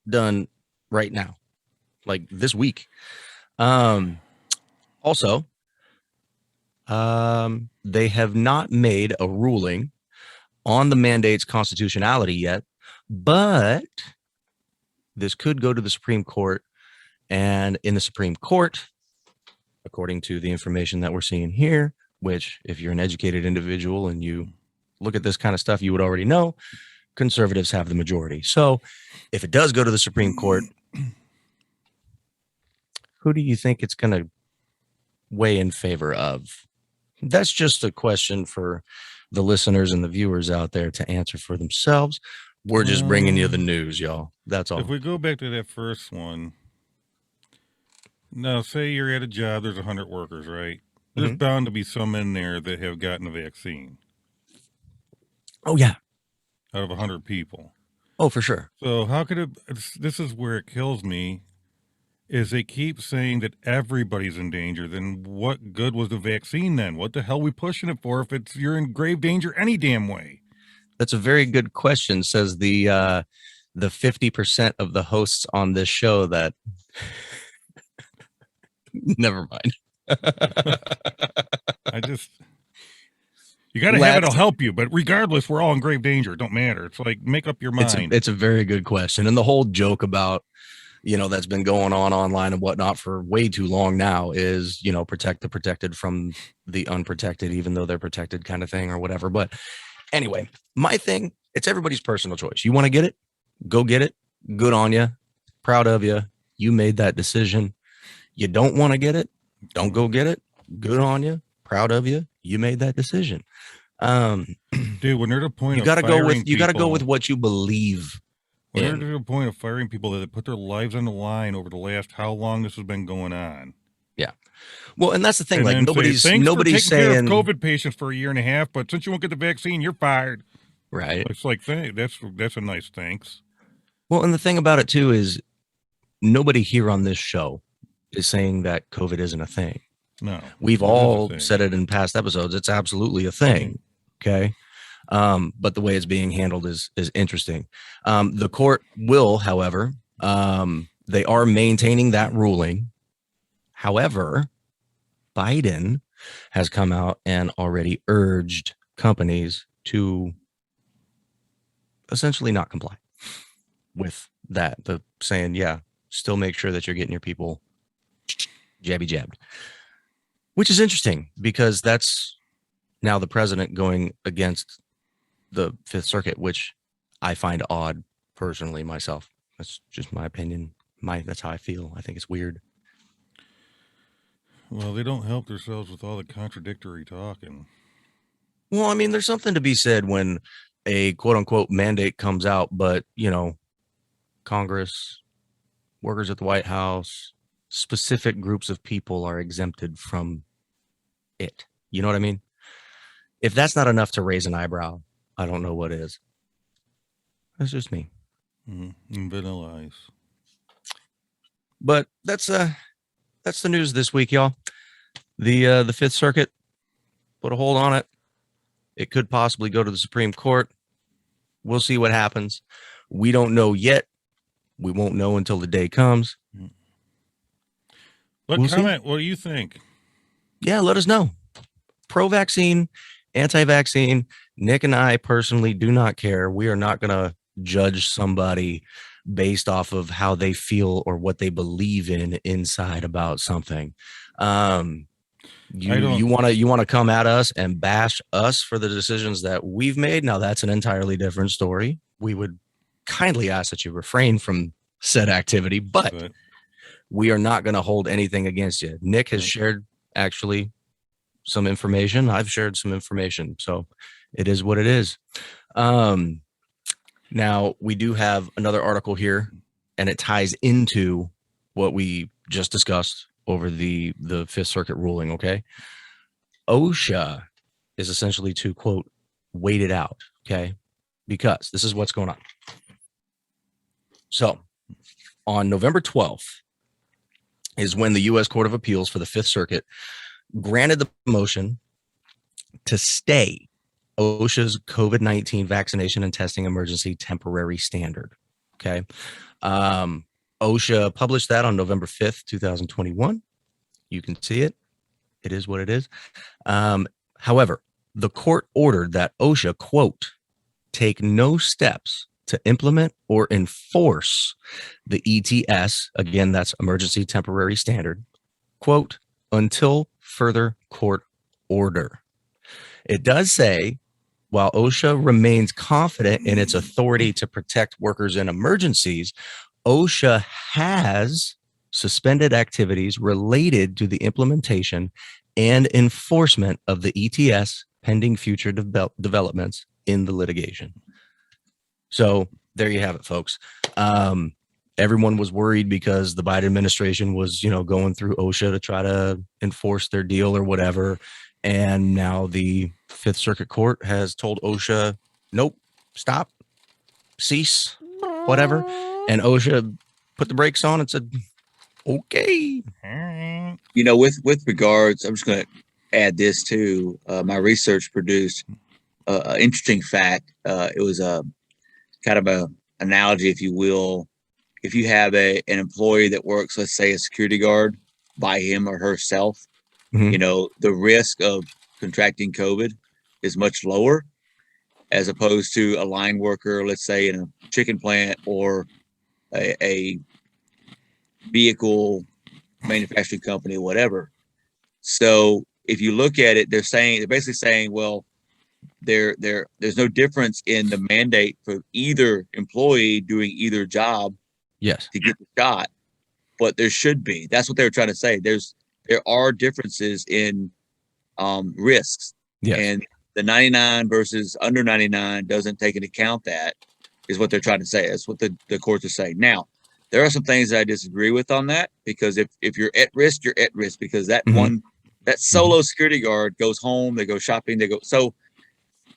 done right now, like this week. Also, they have not made a ruling on the mandate's constitutionality yet, but this could go to the Supreme Court. And in the Supreme Court, according to the information that we're seeing here, which if you're an educated individual and you look at this kind of stuff, you would already know, conservatives have the majority. So if it does go to the Supreme Court, who do you think it's going to weigh in favor of? That's just a question for the listeners and the viewers out there to answer for themselves. We're just bringing you the news, y'all. That's all. If we go back to that first one, now say you're at a job, there's 100 workers, right? There's bound to be some in there that have gotten a vaccine. Oh, yeah. Out of 100 people. Oh, for sure. So how could it, this is where it kills me, is they keep saying that everybody's in danger. Then what good was the vaccine then? What the hell are we pushing it for if you're in grave danger any damn way? That's a very good question, says the 50% of the hosts on this show that never mind. You got to have it, it'll help you. But regardless, we're all in grave danger. It don't matter. It's like, make up your mind. It's a very good question. And the whole joke about, that's been going on online and whatnot for way too long now is, protect the protected from the unprotected, even though they're protected kind of thing or whatever. But anyway, my thing, it's everybody's personal choice. You want to get it? Go get it. Good on you. Proud of you. You made that decision. You don't want to get it? Don't go get it. Good on you. Proud of you. You made that decision. Dude, when they're at a point you got to go with what you believe. When they're to the point of firing people that put their lives on the line over the last how long this has been going on. Yeah. Well, and that's the thing. And like nobody's saying care of COVID patients for a year and a half, but since you won't get the vaccine, you're fired. Right. It's like that's a nice thanks. Well, and the thing about it too is nobody here on this show is saying that COVID isn't a thing. No. We've all said it in past episodes. It's absolutely a thing. Okay. But the way it's being handled is interesting. The court will, however, they are maintaining that ruling. However, Biden has come out and already urged companies to essentially not comply with that. The saying, still make sure that you're getting your people jabbed, which is interesting because that's now the president going against the Fifth Circuit, which I find odd personally myself. That's just my opinion. That's how I feel. I think it's weird. Well, they don't help themselves with all the contradictory talking. Well, I mean, there's something to be said when a quote unquote mandate comes out, but Congress, workers at the White House, specific groups of people are exempted from it. You know what I mean? If that's not enough to raise an eyebrow, I don't know what is. That's just me. Vanilla ice. But that's the news this week, y'all. The Fifth Circuit put a hold on it. It could possibly go to the Supreme Court. We'll see what happens. We don't know yet. We won't know until the day comes. Comment. What do you think? Yeah, let us know. Pro-vaccine, anti-vaccine. Nick and I personally do not care. We are not going to judge somebody based off of how they feel or what they believe in inside about something. You want to come at us and bash us for the decisions that we've made. Now that's an entirely different story. We would kindly ask that you refrain from said activity, but we are not going to hold anything against you. Nick has shared actually some information. I've shared some information. So it is what it is. Now we do have another article here, and it ties into what we just discussed over the Fifth Circuit ruling. Okay. OSHA is essentially to, quote, wait it out. Okay. Because this is what's going on. So on November 12th is when the U.S. Court of Appeals for the Fifth Circuit granted the motion to stay OSHA's COVID-19 vaccination and testing emergency temporary standard. Okay. OSHA published that on November 5th, 2021. You can see it. It is what it is. However, the court ordered that OSHA, quote, take no steps to implement or enforce the ETS, again, that's emergency temporary standard, quote, until further court order. It does say, while OSHA remains confident in its authority to protect workers in emergencies, OSHA has suspended activities related to the implementation and enforcement of the ETS pending future developments in the litigation. So there you have it, folks. Everyone was worried because the Biden administration was, going through OSHA to try to enforce their deal or whatever. And now the Fifth Circuit Court has told OSHA, nope, stop, cease, whatever. And OSHA put the brakes on and said, okay. With regards, I'm just going to add this too. My research produced an interesting fact. It was a kind of a analogy, if you will. If you have an employee that works, let's say a security guard by him or herself, the risk of contracting COVID is much lower as opposed to a line worker, let's say in a chicken plant or a vehicle manufacturing company, whatever. So if you look at it, they're basically saying, well, there's no difference in the mandate for either employee doing either job. Yes. To get the shot, but there should be. That's what they were trying to say. There are differences in risks. Yes. And the 99 versus under 99 doesn't take into account that, is what they're trying to say. That's what the courts are saying. Now, there are some things that I disagree with on that, because if you're at risk, you're at risk, because that that solo security guard goes home, they go shopping, so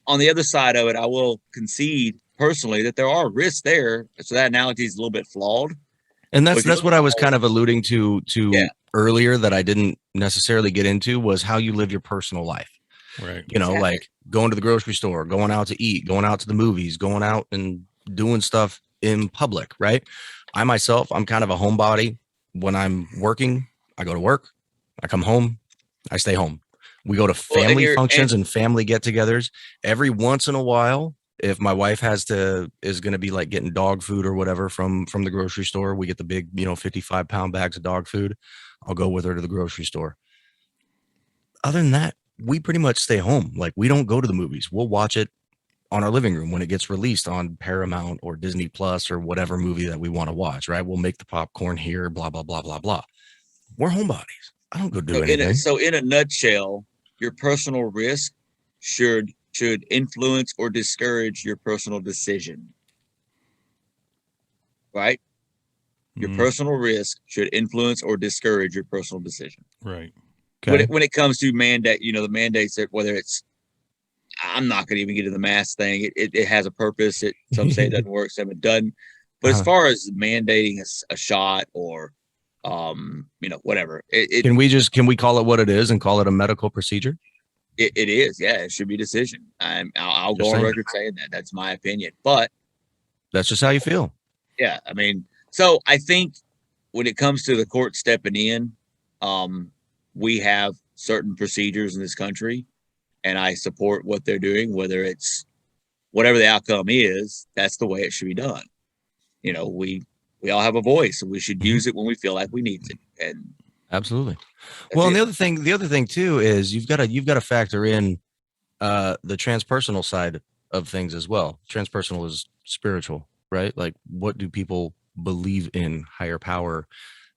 on the other side of it, I will concede personally that there are risks there. So that analogy is a little bit flawed. And that's what I was kind of alluding to earlier that I didn't necessarily get into, was how you live your personal life. Right. Exactly. Like going to the grocery store, going out to eat, going out to the movies, going out and doing stuff in public, right? I myself, I'm kind of a homebody. When I'm working, I go to work, I come home, I stay home. We go to family functions and family get-togethers. Every once in a while, if my wife is going to be like getting dog food or whatever from the grocery store, we get the big, 55-pound bags of dog food. I'll go with her to the grocery store. Other than that, we pretty much stay home. Like, we don't go to the movies. We'll watch it on our living room when it gets released on Paramount or Disney Plus or whatever movie that we want to watch, right? We'll make the popcorn here, blah, blah, blah, blah, blah. We're homebodies. I don't go do anything. So in a nutshell, your personal risk should influence or discourage your personal decision, right? Your personal risk should influence or discourage your personal decision. Right. Okay. When it comes to mandate, the mandates, that whether it's, I'm not going to even get to the mask thing. It has a purpose. Some say it doesn't work, some it doesn't. But as far as mandating a shot or, whatever. Can we call it what it is and call it a medical procedure? It is. Yeah, it should be a decision. I'll go on record saying that. That's my opinion. But that's just how you feel. Yeah. I mean, so I think when it comes to the court stepping in, we have certain procedures in this country, and I support what they're doing, whether it's whatever the outcome is, that's the way it should be done. You know, we all have a voice, and we should use it when we feel like we need to. And Absolutely. that's Well, and it. the other thing too is you've got to factor in the transpersonal side of things as well. Transpersonal is spiritual, right? Like, what do people believe in? Higher power,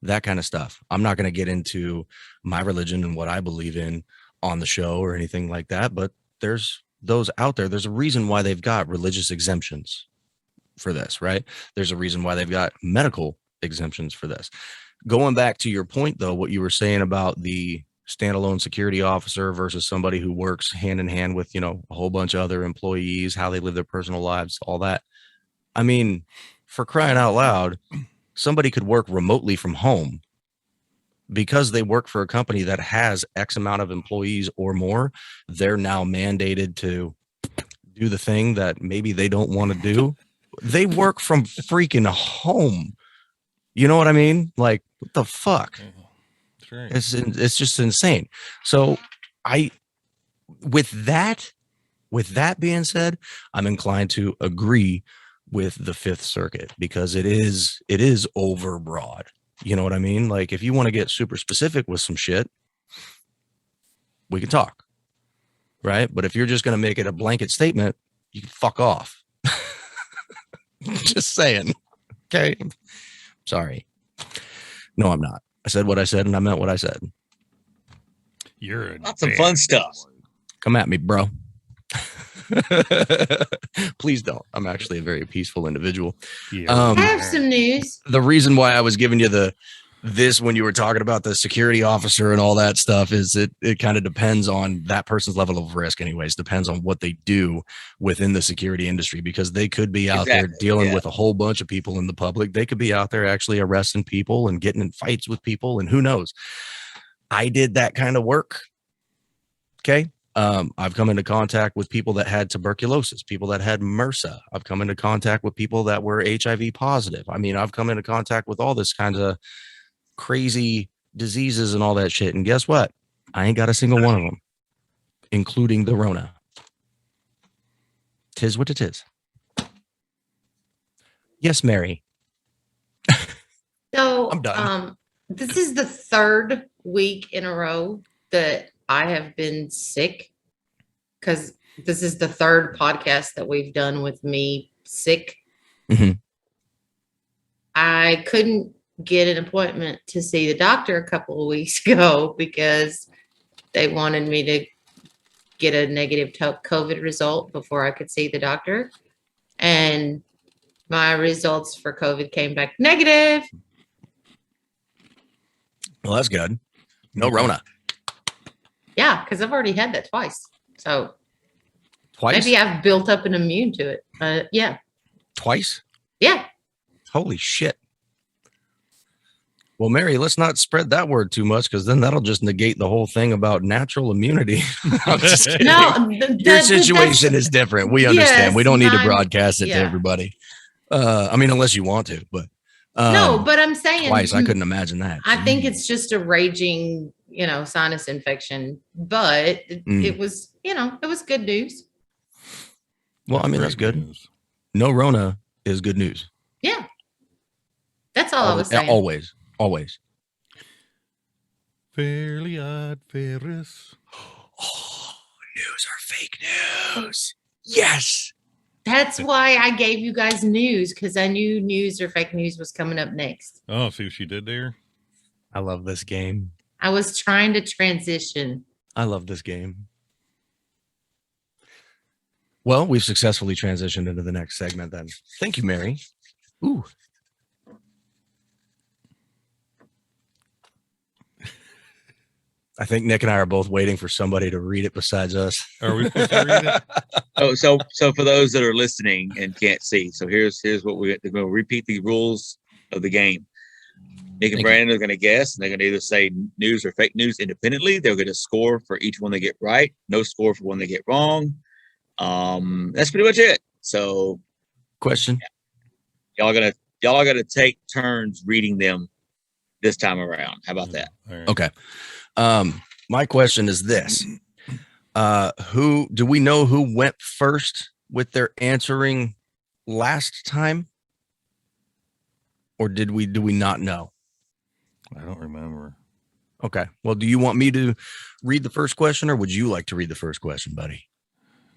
that kind of stuff. I'm not going to get into my religion and what I believe in on the show or anything like that, but there's those out there. There's a reason why they've got religious exemptions for this, right? There's a reason why they've got medical exemptions for this. Going back to your point, though, what you were saying about the standalone security officer versus somebody who works hand in hand with, you know, a whole bunch of other employees, how they live their personal lives, all that. I mean, for crying out loud, somebody could work remotely from home because they work for a company that has X amount of employees or more. They're now mandated to do the thing that maybe they don't want to do. They work from freaking home. You know what I mean? Like, what the fuck? That's right. It's just insane. So with that being said, I'm inclined to agree with the Fifth Circuit because it is overbroad. You know what I mean? Like, if you want to get super specific with some shit, we can talk, right? But if you're just going to make it a blanket statement, you can fuck off. Just saying. Okay. Sorry. No, I'm not. I said what I said and I meant what I said. You're Lots of fun stuff. Come at me, bro. Please don't. I'm actually a very peaceful individual. Yeah, I have some news. The reason why I was giving you this when you were talking about the security officer and all that stuff is it kind of depends on that person's level of risk anyways. Depends on what they do within the security industry, because they could be out there dealing with a whole bunch of people in the public. They could be out there actually arresting people and getting in fights with people, and who knows. I did that kind of work. Okay. I've come into contact with people that had tuberculosis, people that had MRSA. I've come into contact with people that were HIV positive. I mean, I've come into contact with all this kind of crazy diseases and all that shit. And guess what? I ain't got a single one of them, including the Rona. Tis what it is. Yes, Mary. So I'm done. This is the third week in a row that I have been sick, because this is the third podcast that we've done with me sick. Mhm. I couldn't get an appointment to see the doctor a couple of weeks ago because they wanted me to get a negative COVID result before I could see the doctor. And my results for COVID came back negative. Well, that's good. No Rona. Yeah, because I've already had that twice. So Twice? maybe I've built up an immune to it. Yeah. Twice? Yeah. Holy shit. Well, Mary, let's not spread that word too much, because then that'll just negate the whole thing about natural immunity. I'm just kidding. No, Your situation is different. We understand. Yes, We don't need to mine- broadcast it to yeah. everybody. I mean, unless you want to, but no, but I'm saying twice. I couldn't imagine that. I think it's just a raging, sinus infection, but it was, it was good news. Well, I mean, that's good. news. No Rona is good news. Yeah. That's all I was saying. Always. Fairly Odd Ferris. Oh, news or fake news? Yes. That's why I gave you guys news, because I knew news or fake news was coming up next. Oh, see what she did there? I love this game. I was trying to transition. I love this game. Well, we've successfully transitioned into the next segment then. Thank you, Mary. Ooh. I think Nick and I are both waiting for somebody to read it besides us. Are we supposed to read it? So for those that are listening and can't see, so here's what we're going to repeat the rules of the game. Nick and Thank Brandon are going to guess, and they're going to either say news or fake news independently. They'll get a score for each one they get right, no score for one they get wrong. That's pretty much it. So, Question. y'all gonna take turns reading them this time around. How about that? All right. Okay. My question is this. Who do we know who went first with their answering last time? Or do we not know? I don't remember. Okay. Well, do you want me to read the first question, or would you like to read the first question, buddy?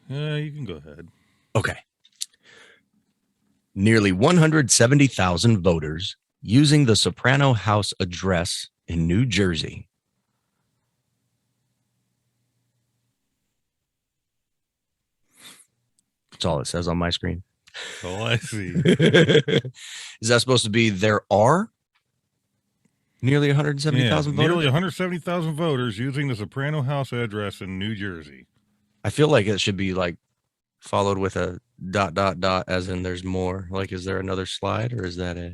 Yeah, you can go ahead. Okay. Nearly 170,000 voters using the Soprano House address in New Jersey. That's all it says on my screen. That's all I see. Is that supposed to be there are nearly 170,000 voters? Nearly 170,000 voters using the Soprano House address in New Jersey. I feel like it should be like followed with a ... as in there's more. Like, is there another slide, or is that it?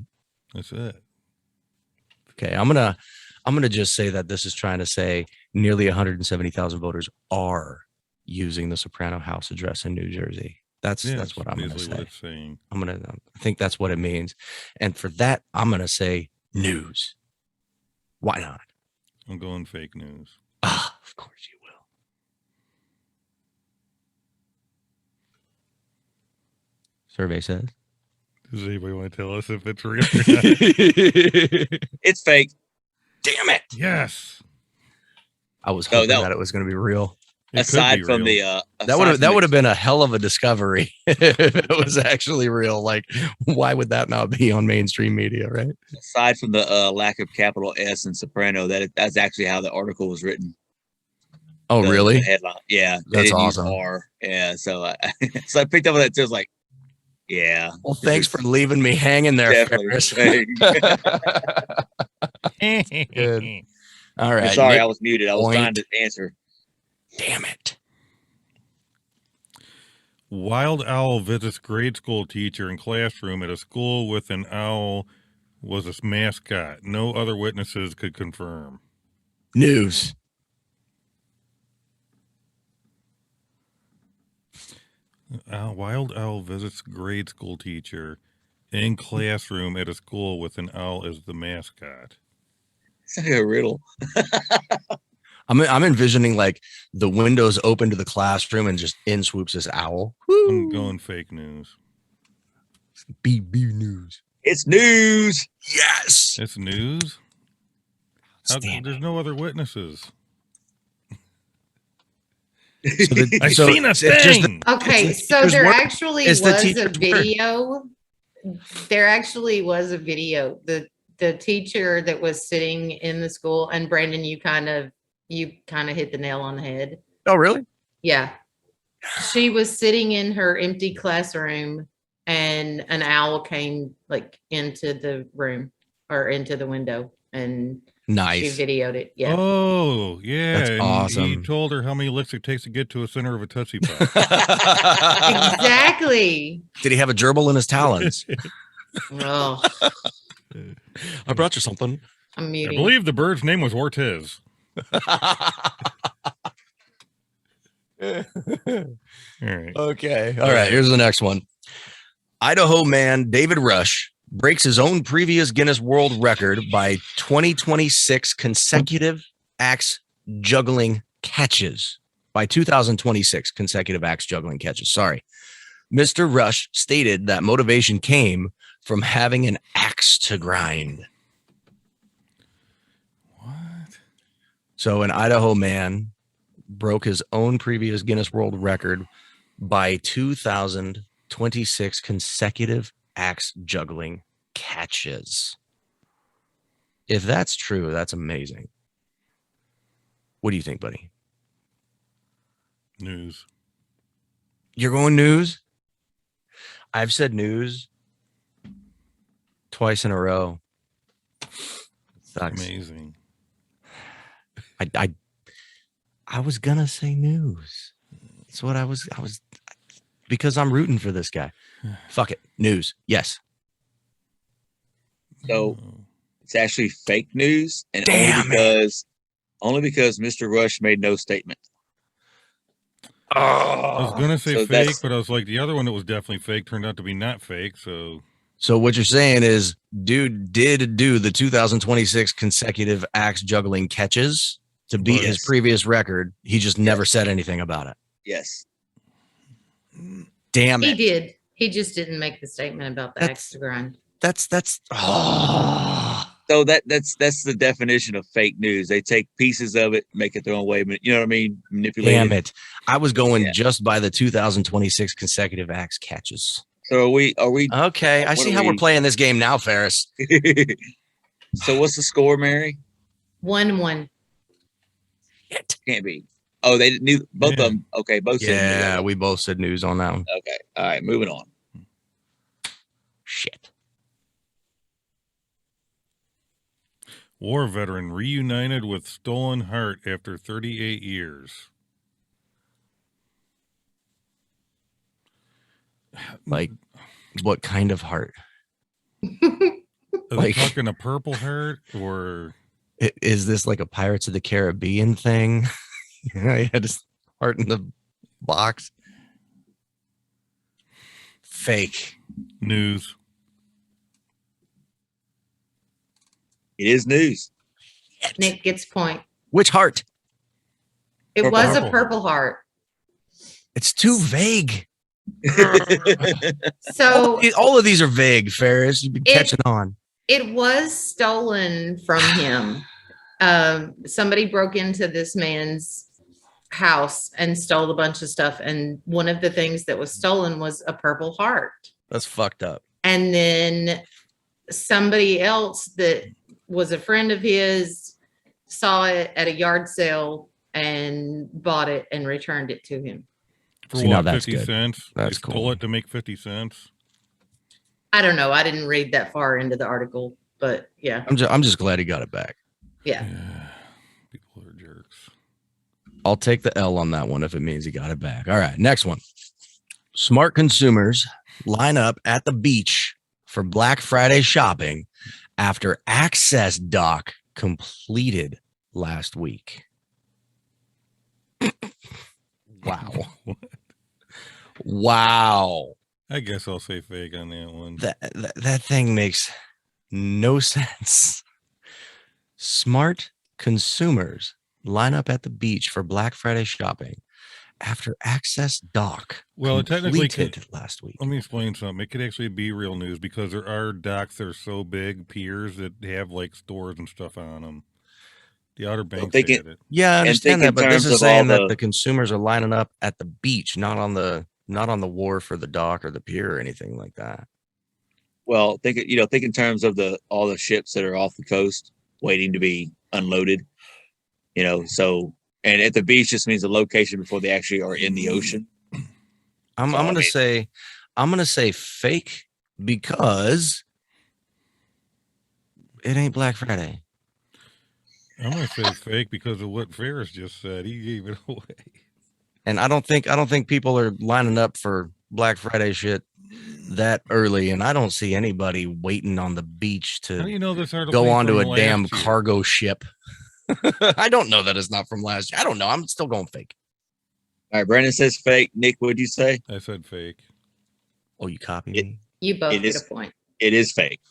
That's it. Okay, I'm gonna just say that this is trying to say nearly 170,000 voters are using the Soprano House address in New Jersey. That's what I'm gonna basically what say. it's saying. I think that's what it means, and for that I'm gonna say news. Why not? I'm going fake news. Ah, of course you will. Survey says. Does anybody want to tell us if it's real or not? It's fake. Damn it! Yes. I was No, hoping that it was going to be real. It could Aside be from real. the That would have been a hell of a discovery if it was actually real. Like, why would that not be on mainstream media, right? aside from the lack of capital S in Soprano, that's actually how the article was written. Oh, The really? headline. Yeah, they That's didn't use awesome. R. Yeah, so so I picked up on that too. I was like, yeah. Well, this thanks is for leaving me hanging there, definitely Ferris. fake. Good. All right. Sorry, Nick, I was muted. I was point. trying to answer. damn it. Wild owl visits grade school teacher in classroom at a school with an owl was a mascot. No other witnesses could confirm. News. Wild owl visits grade school teacher in classroom at a school with an owl as the mascot. It's like a riddle. I'm envisioning like the windows open to the classroom and just in swoops this owl. I'm going fake news. BB news. It's news. Yes. It's news? Outstanding. There's no other witnesses. I've seen a thing. Okay, so teacher's there work. actually It's the was a teacher's work. video. There actually was a video. The teacher that was sitting in the school, and Brandon, you kind of hit the nail on the head. Oh, really? Yeah. She was sitting in her empty classroom, and an owl came like into the room or into the window, and Nice. she videoed it. Yeah. Oh, yeah. That's and awesome. He told her how many licks it takes to get to a center of a Tootsie Pop. Exactly. Did he have a gerbil in his talons? Oh, I brought you something. I'm I muting. believe the bird's name was Ortiz. All right. Okay. All right. Here's the next one. Idaho man David Rush breaks his own previous Guinness World Record by 2026 consecutive axe juggling catches. By 2026 consecutive axe juggling catches. Sorry. Mr. Rush stated that motivation came from having an axe to grind. What? So an Idaho man broke his own previous Guinness World Record by 2026 consecutive axe juggling catches. If that's true, that's amazing. What do you think, buddy? News. You're going news? I've said news twice in a row. Sucks. Amazing. I was gonna say news. That's what I was because I'm rooting for this guy. Fuck it. News. Yes. So Oh. it's actually fake news, and Damn only because Mr. Rush made no statement. I was gonna say So fake, that's- but I was like, the other one that was definitely fake turned out to be not fake. So So what you're saying is, dude did do the 2026 consecutive axe juggling catches. to beat his Yes. previous record. He just never said anything about it. Yes. Damn He it. did. He just didn't make the statement about the That's- axe to grind. That's oh. So that's the definition of fake news. They take pieces of it, make it their own way. You know what I mean? Manipulate Damn it. I was going Yeah. just by the 2026 consecutive axe catches. So are we? Okay, I What see are how we're we- playing this game now, Ferris. So what's the score, Mary? 1-1. Shit. Can't be. Oh, they knew both Yeah. of them. Okay, both said news. Yeah, we both said news on that one. Okay. All right, moving on. Shit. War veteran reunited with stolen heart after 38 years. Like, what kind of heart? Are they like- talking a purple heart or Is this like a Pirates of the Caribbean thing? He had his heart in the box. Fake. news? It is news. Nick gets point. Which heart? It Purple was heart. a purple heart. It's too vague. So All of these are vague, Ferris. You've been It- catching on. it was stolen from him. Somebody broke into this man's house and stole a bunch of stuff. And one of the things that was stolen was a purple heart. That's fucked up. And then somebody else that was a friend of his saw it at a yard sale and bought it and returned it to him. For See, now what, that's 50 good. cents? That's They stole cool. it to make 50 cents. I don't know. I didn't read that far into the article, but yeah. I'm just glad he got it back. Yeah. Yeah. People are jerks. I'll take the L on that one if it means he got it back. All right, next one. Smart consumers line up at the beach for Black Friday shopping after access dock completed last week. Wow. Wow. I guess I'll say fake on that one. That thing makes no sense. Smart consumers line up at the beach for Black Friday shopping after access dock Well, it technically completed last week. Let me explain something. It could actually be real news because there are docks that are so big, piers that have like stores and stuff on them. The Outer Banks think had it. Yeah, I understand that, think in but this terms is of all saying that the- the consumers are lining up at the beach, not on the wharf or the dock or the pier or anything like that. Well, think in terms of all the ships that are off the coast waiting to be unloaded. So and at the beach just means the location before they actually are in the ocean. I'm So, I gonna mean- say fake because it ain't Black Friday. I'm gonna say fake because of what Ferris just said. He gave it away. And I don't think people are lining up for Black Friday shit that early, and I don't see anybody waiting on the beach How do to you know this article? go onto a from damn last year? cargo ship. I don't know that it's not from last year. I don't know. I'm still going fake. All right, Brandon says fake. Nick, what'd you say? I said fake. Oh, you copy It- me? You both It get is- a point. It is fake.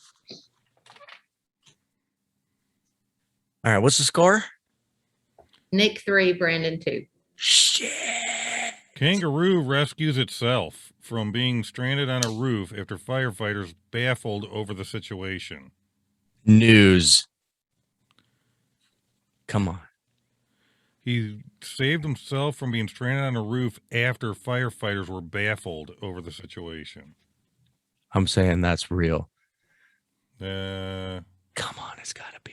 All right, what's the score? Nick 3, Brandon 2. Shit. Kangaroo rescues itself from being stranded on a roof after firefighters baffled over the situation. News. Come on. He saved himself from being stranded on a roof after firefighters were baffled over the situation. I'm saying that's real. Uh, Come on, it's got to be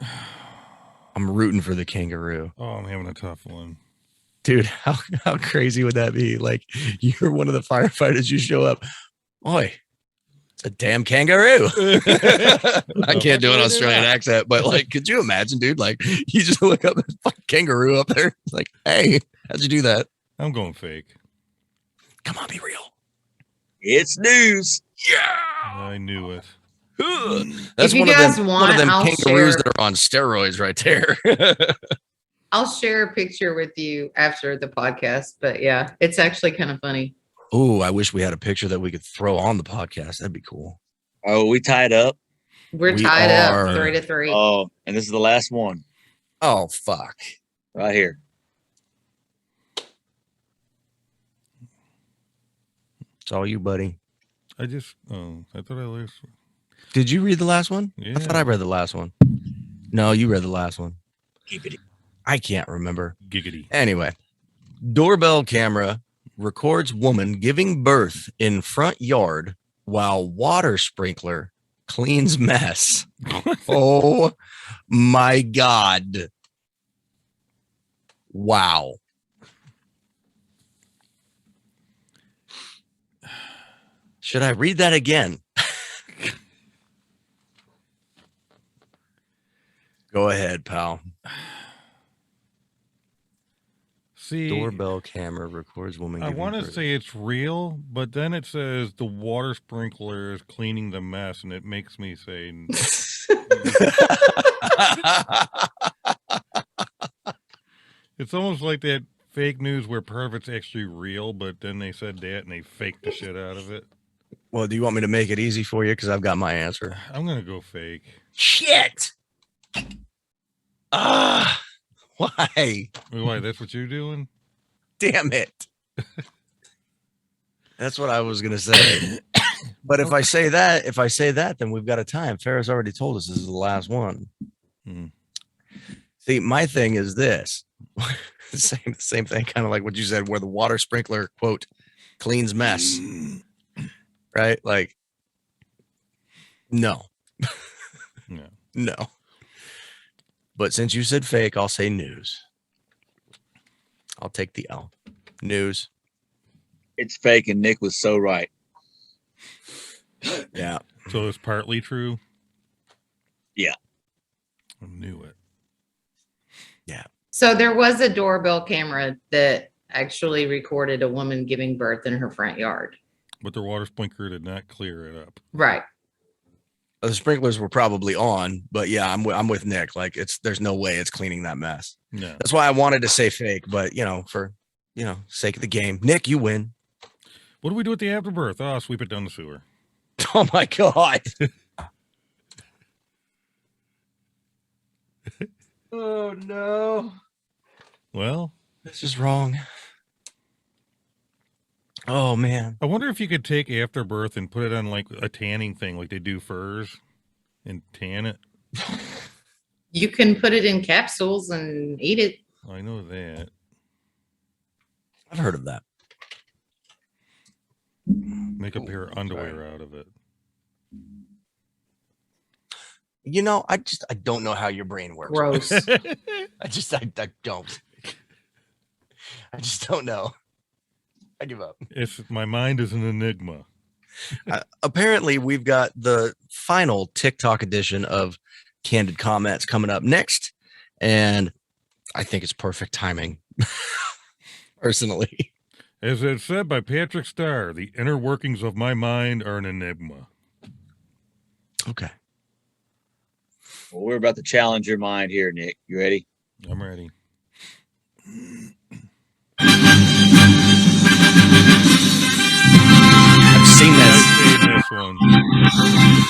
real. I'm rooting for the kangaroo. oh, I'm having a tough one. Dude, how crazy would that be? Like, you're one of the firefighters, you show up. Oi, it's a damn kangaroo. I can't do an Australian accent, but like, could you imagine, dude? Like, you just look up this fucking kangaroo up there. It's like, hey, how'd you do that? I'm going fake. Come on, be real. It's news. I knew it. That's you one of guys them, one want, of them I'll kangaroos share- that are on steroids right there. I'll share a picture with you after the podcast, but yeah, it's actually kind of funny. Oh, I wish we had a picture that we could throw on the podcast. That'd be cool. Oh, we tied up. We're We tied are. up 3-3. Oh, and this is the last one. Oh, fuck. Right here. It's all you, buddy. I thought I lost. Did you read the last one? Yeah. I thought I read the last one. No, you read the last one. Giggity. I can't remember. Giggity. Anyway, doorbell camera records woman giving birth in front yard while water sprinkler cleans mess. Oh my God. Wow. Should I read that again? Go ahead, pal. See, Doorbell camera records woman I giving want to birth. say it's real, but then it says the water sprinkler is cleaning the mess, and it makes me say, it's almost like that fake news where part of it's actually real, but then they said that and they faked the shit out of it. Well, do you want me to make it easy for you? Because I've got my answer. I'm going to go fake. Shit. Why? Why, that's what you're doing? Damn it. That's what I was going to say. But if I say that, then we've got a time. Ferris already told us this is the last one. See, my thing is this. Same thing, kind of like what you said, where the water sprinkler, quote, cleans mess. Right? Like, no. No. No. But since you said fake, I'll say news. I'll take the L. News. It's fake, and Nick was so right. Yeah. So it's partly true? Yeah. I knew it. Yeah. So there was a doorbell camera that actually recorded a woman giving birth in her front yard. But the water sprinkler did not clear it up. Right. The sprinklers were probably on, but yeah, I'm with Nick. Like there's no way it's cleaning that mess. No. That's why I wanted to say fake, but for sake of the game, Nick, you win. What do we do with the afterbirth? Oh, sweep it down the sewer. Oh my God. Oh no. Well, This is wrong. Oh man. I wonder if you could take afterbirth and put it on like a tanning thing, like they do furs, and tan it. You can put it in capsules and eat it. I know that. I've heard of that. Make a pair of underwear out of it. I don't know how your brain works. Gross. I don't. I just don't know. I give up. My mind is an enigma. Apparently, we've got the final TikTok edition of Candid Comments coming up next, and I think it's perfect timing, personally. As it's said by Patrick Starr, the inner workings of my mind are an enigma. Okay. Well, we're about to challenge your mind here, Nick. You ready? I'm ready. I've seen this. I've seen this one.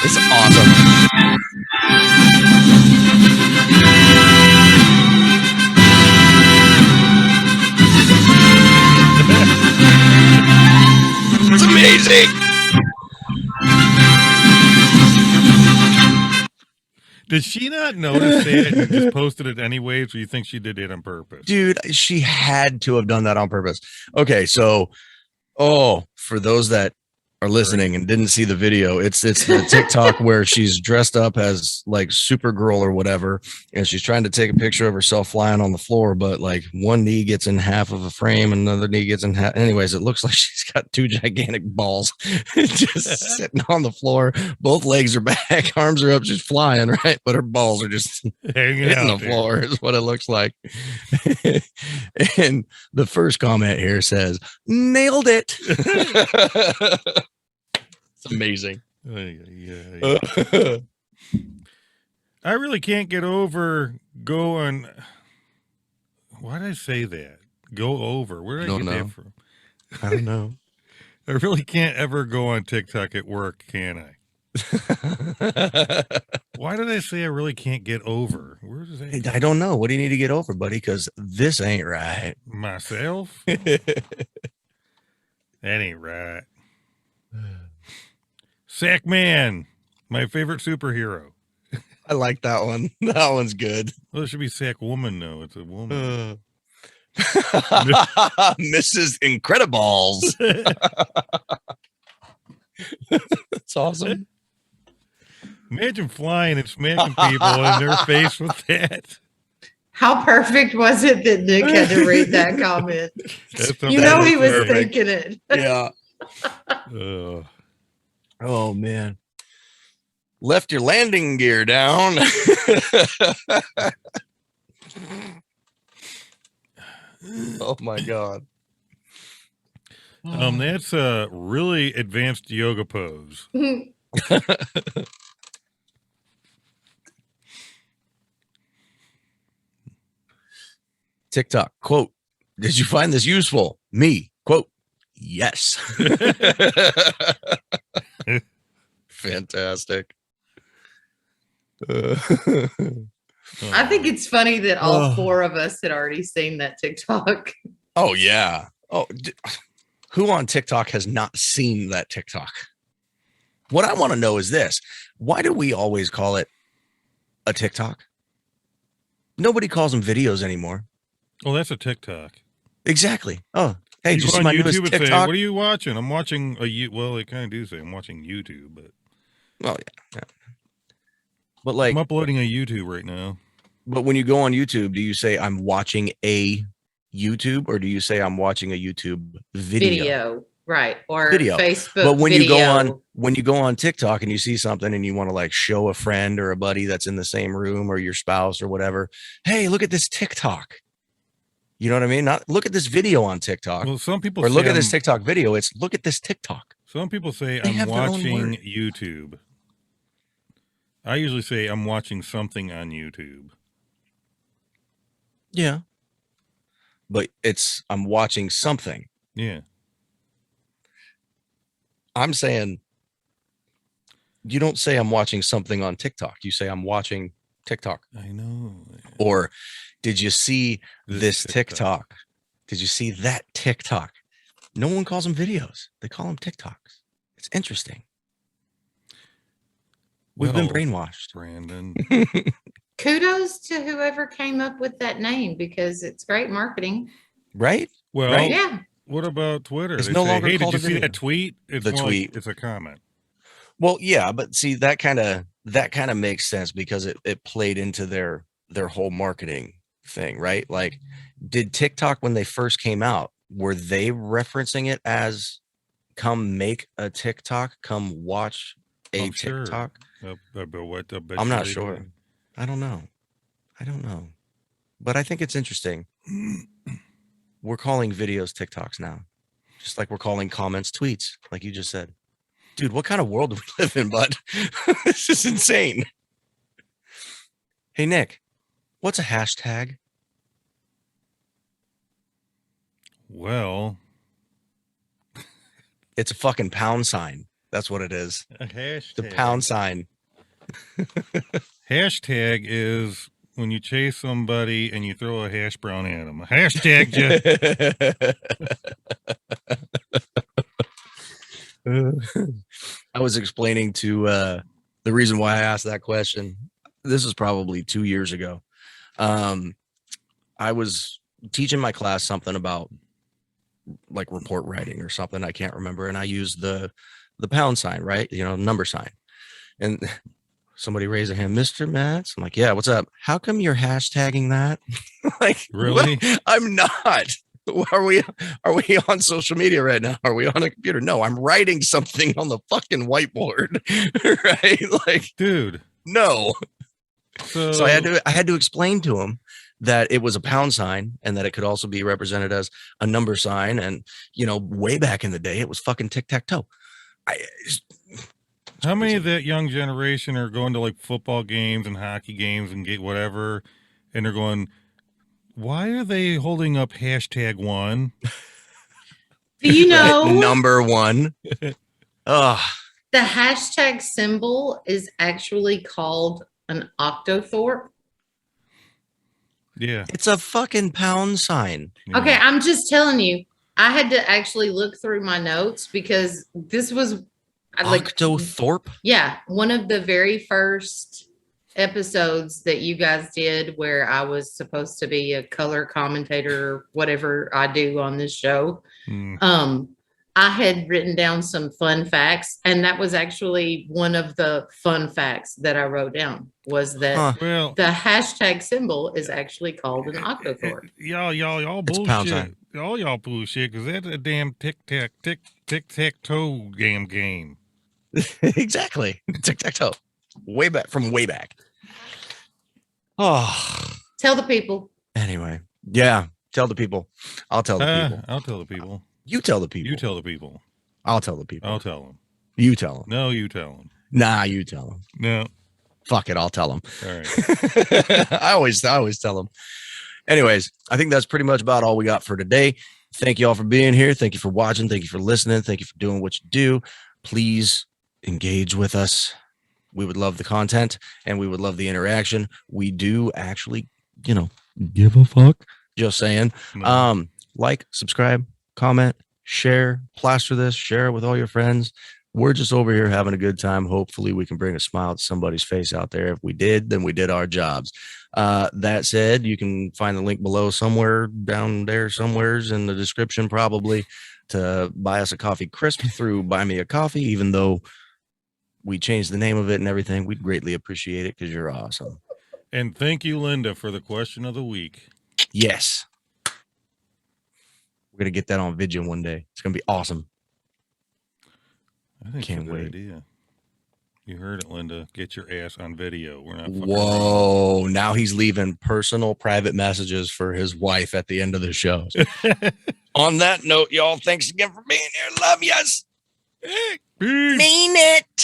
It's awesome. It's amazing. Did she not notice that and just posted it anyways, or you think she did it on purpose? Dude, she had to have done that on purpose. Okay, so for those that are listening and didn't see the video, it's the TikTok where she's dressed up as like Supergirl or whatever, and she's trying to take a picture of herself flying on the floor, but like one knee gets in half of a frame and another knee gets in half. Anyways, it looks like she's got two gigantic balls just sitting on the floor. Both legs are back, arms are up, she's flying, right? But her balls are just Hanging hitting out the there. floor is what it looks like. And the first comment here says, "Nailed it." It's amazing. Yeah. I really can't get over going. Why did I say that? Go over. Where did I Don't get know. that from? I don't know. I really can't ever go on TikTok at work, can I? Why do they say I really can't get over? Where does that I don't know. What do you need to get over, buddy? Because this ain't right. myself? That ain't right. Sackman, my favorite superhero. I like that one. That one's good. Well, it should be Sack Woman, though. It's a woman. Mrs. Incredibles. That's awesome. Imagine flying and smacking people in their face with that. How perfect was it that Nick had to read that comment? That's You know he was perfect. thinking it. Yeah. Ugh. Oh man. Left your landing gear down. Oh my god. That's a really advanced yoga pose. TikTok quote, did you find this useful? Me quote, yes. Fantastic. I think it's funny that all Oh. 4 of us had already seen that TikTok. Oh yeah. Oh, who on TikTok has not seen that TikTok? What I want to know is this: why do we always call it a TikTok? Nobody calls them videos anymore. Oh, that's a TikTok. Exactly. Oh, hey, You did you go see on my newest YouTube and say, TikTok? what are you watching? I'm watching well, they kind of do say I'm watching YouTube, but Well, yeah. But like, I'm uploading a YouTube right now. but when you go on YouTube, do you say I'm watching a YouTube or do you say I'm watching a YouTube video? Right. Or Video. Facebook But when video. you go on TikTok and you see something and you want to like show a friend or a buddy that's in the same room or your spouse or whatever, hey, look at this TikTok. You know what I mean? Not look at this video on TikTok Well, some people or say look at this I'm- TikTok video. It's look at this TikTok. Some people say They I'm have their own watching word. YouTube. I usually say I'm watching something on YouTube. Yeah. But I'm watching something. Yeah. I'm saying you don't say I'm watching something on TikTok. You say I'm watching TikTok. I know. Or did you see this TikTok? Did you see that TikTok? No one calls them videos. They call them TikToks. It's interesting. We've been Well, brainwashed. Brandon. Kudos to whoever came up with that name because it's great marketing. Right? Well, Right? Yeah. what about Twitter? It's They no say, longer hey, did called you a see video. that tweet? It's The more like tweet. it's a comment. Well, yeah, but see that kind of makes sense because it played into their whole marketing thing, right? Like, did TikTok when they first came out, were they referencing it as come make a TikTok, come watch a I'm sure. TikTok? But what? I bet I'm you not they sure. did. I don't know. But I think it's interesting. We're calling videos TikToks now, just like we're calling comments tweets, like you just said. Dude, what kind of world do we live in, bud? This is insane. Hey, Nick, what's a hashtag? Well, It's a fucking pound sign. That's what it is. a hashtag. The pound sign. Hashtag is when you chase somebody and you throw a hash brown at them. Hashtag you. I was explaining to the reason why I asked that question. This was probably 2 years ago. I was teaching my class something about like report writing or something. I can't remember. And I used the pound sign, right? You know, number sign. And somebody raised a hand, Mr. Matz. I'm like, yeah, what's up? How come you're hashtagging that? Like, Really? what? I'm not. Are we on social media right now? Are we on a computer? No, I'm writing something on the fucking whiteboard. Right? Like, Dude. no. So I So had to explain to him that it was a pound sign and that it could also be represented as a number sign. And, you know, way back in the day, it was fucking tic-tac-toe. how many of that young generation are going to like football games and hockey games and get whatever, and they're going, why are they holding up hashtag one? Do you know Number one. Oh, that The hashtag symbol is actually called an octothorpe. Yeah. It's a fucking pound sign. Yeah. Okay, I'm just telling you. I had to actually look through my notes because this was Octothorpe? yeah, one of the very first episodes that you guys did where I was supposed to be a color commentator or whatever I do on this show. Mm. I had written down some fun facts, and that was actually one of the fun facts that I wrote down was that Huh. Well, the hashtag symbol is actually called an octothorpe. y'all It's a pound bullshit. sign. All y'all bullshit because that's a damn tic-tac-toe game. Exactly. Tic-tac-toe. Way back from way back. Oh, Tell the people. anyway. Yeah. Tell the people. I'll tell the people. I'll tell the people. You tell the people. You tell the people. I'll tell the people. I'll tell them. You tell them. No, you tell them. Nah, you tell them. No. Fuck it. I'll tell them. All right. I always tell them. Anyways, I think that's pretty much about all we got for today. Thank you all for being here. Thank you for watching. Thank you for listening. Thank you for doing what you do. Please engage with us. We would love the content and we would love the interaction. We do actually, give a fuck. Just saying. No. Like, subscribe, comment, share, plaster this, share it with all your friends. We're just over here having a good time. Hopefully we can bring a smile to somebody's face out there. If we did, then we did our jobs. That said, you can find the link below somewhere down there, somewheres in the description, probably, to buy us a coffee crisp through Buy Me a Coffee. Even though we changed the name of it and everything, we'd greatly appreciate it because you're awesome. And thank you, Linda, for the question of the week. Yes. We're going to get that on video one day. It's going to be awesome. I think Can't it's a good wait. idea. You heard it, Linda. Get your ass on video. We're not fucking around. Whoa. Now he's leaving personal private messages for his wife at the end of the show. On that note, y'all, thanks again for being here. Love yous. Peace. Mean it.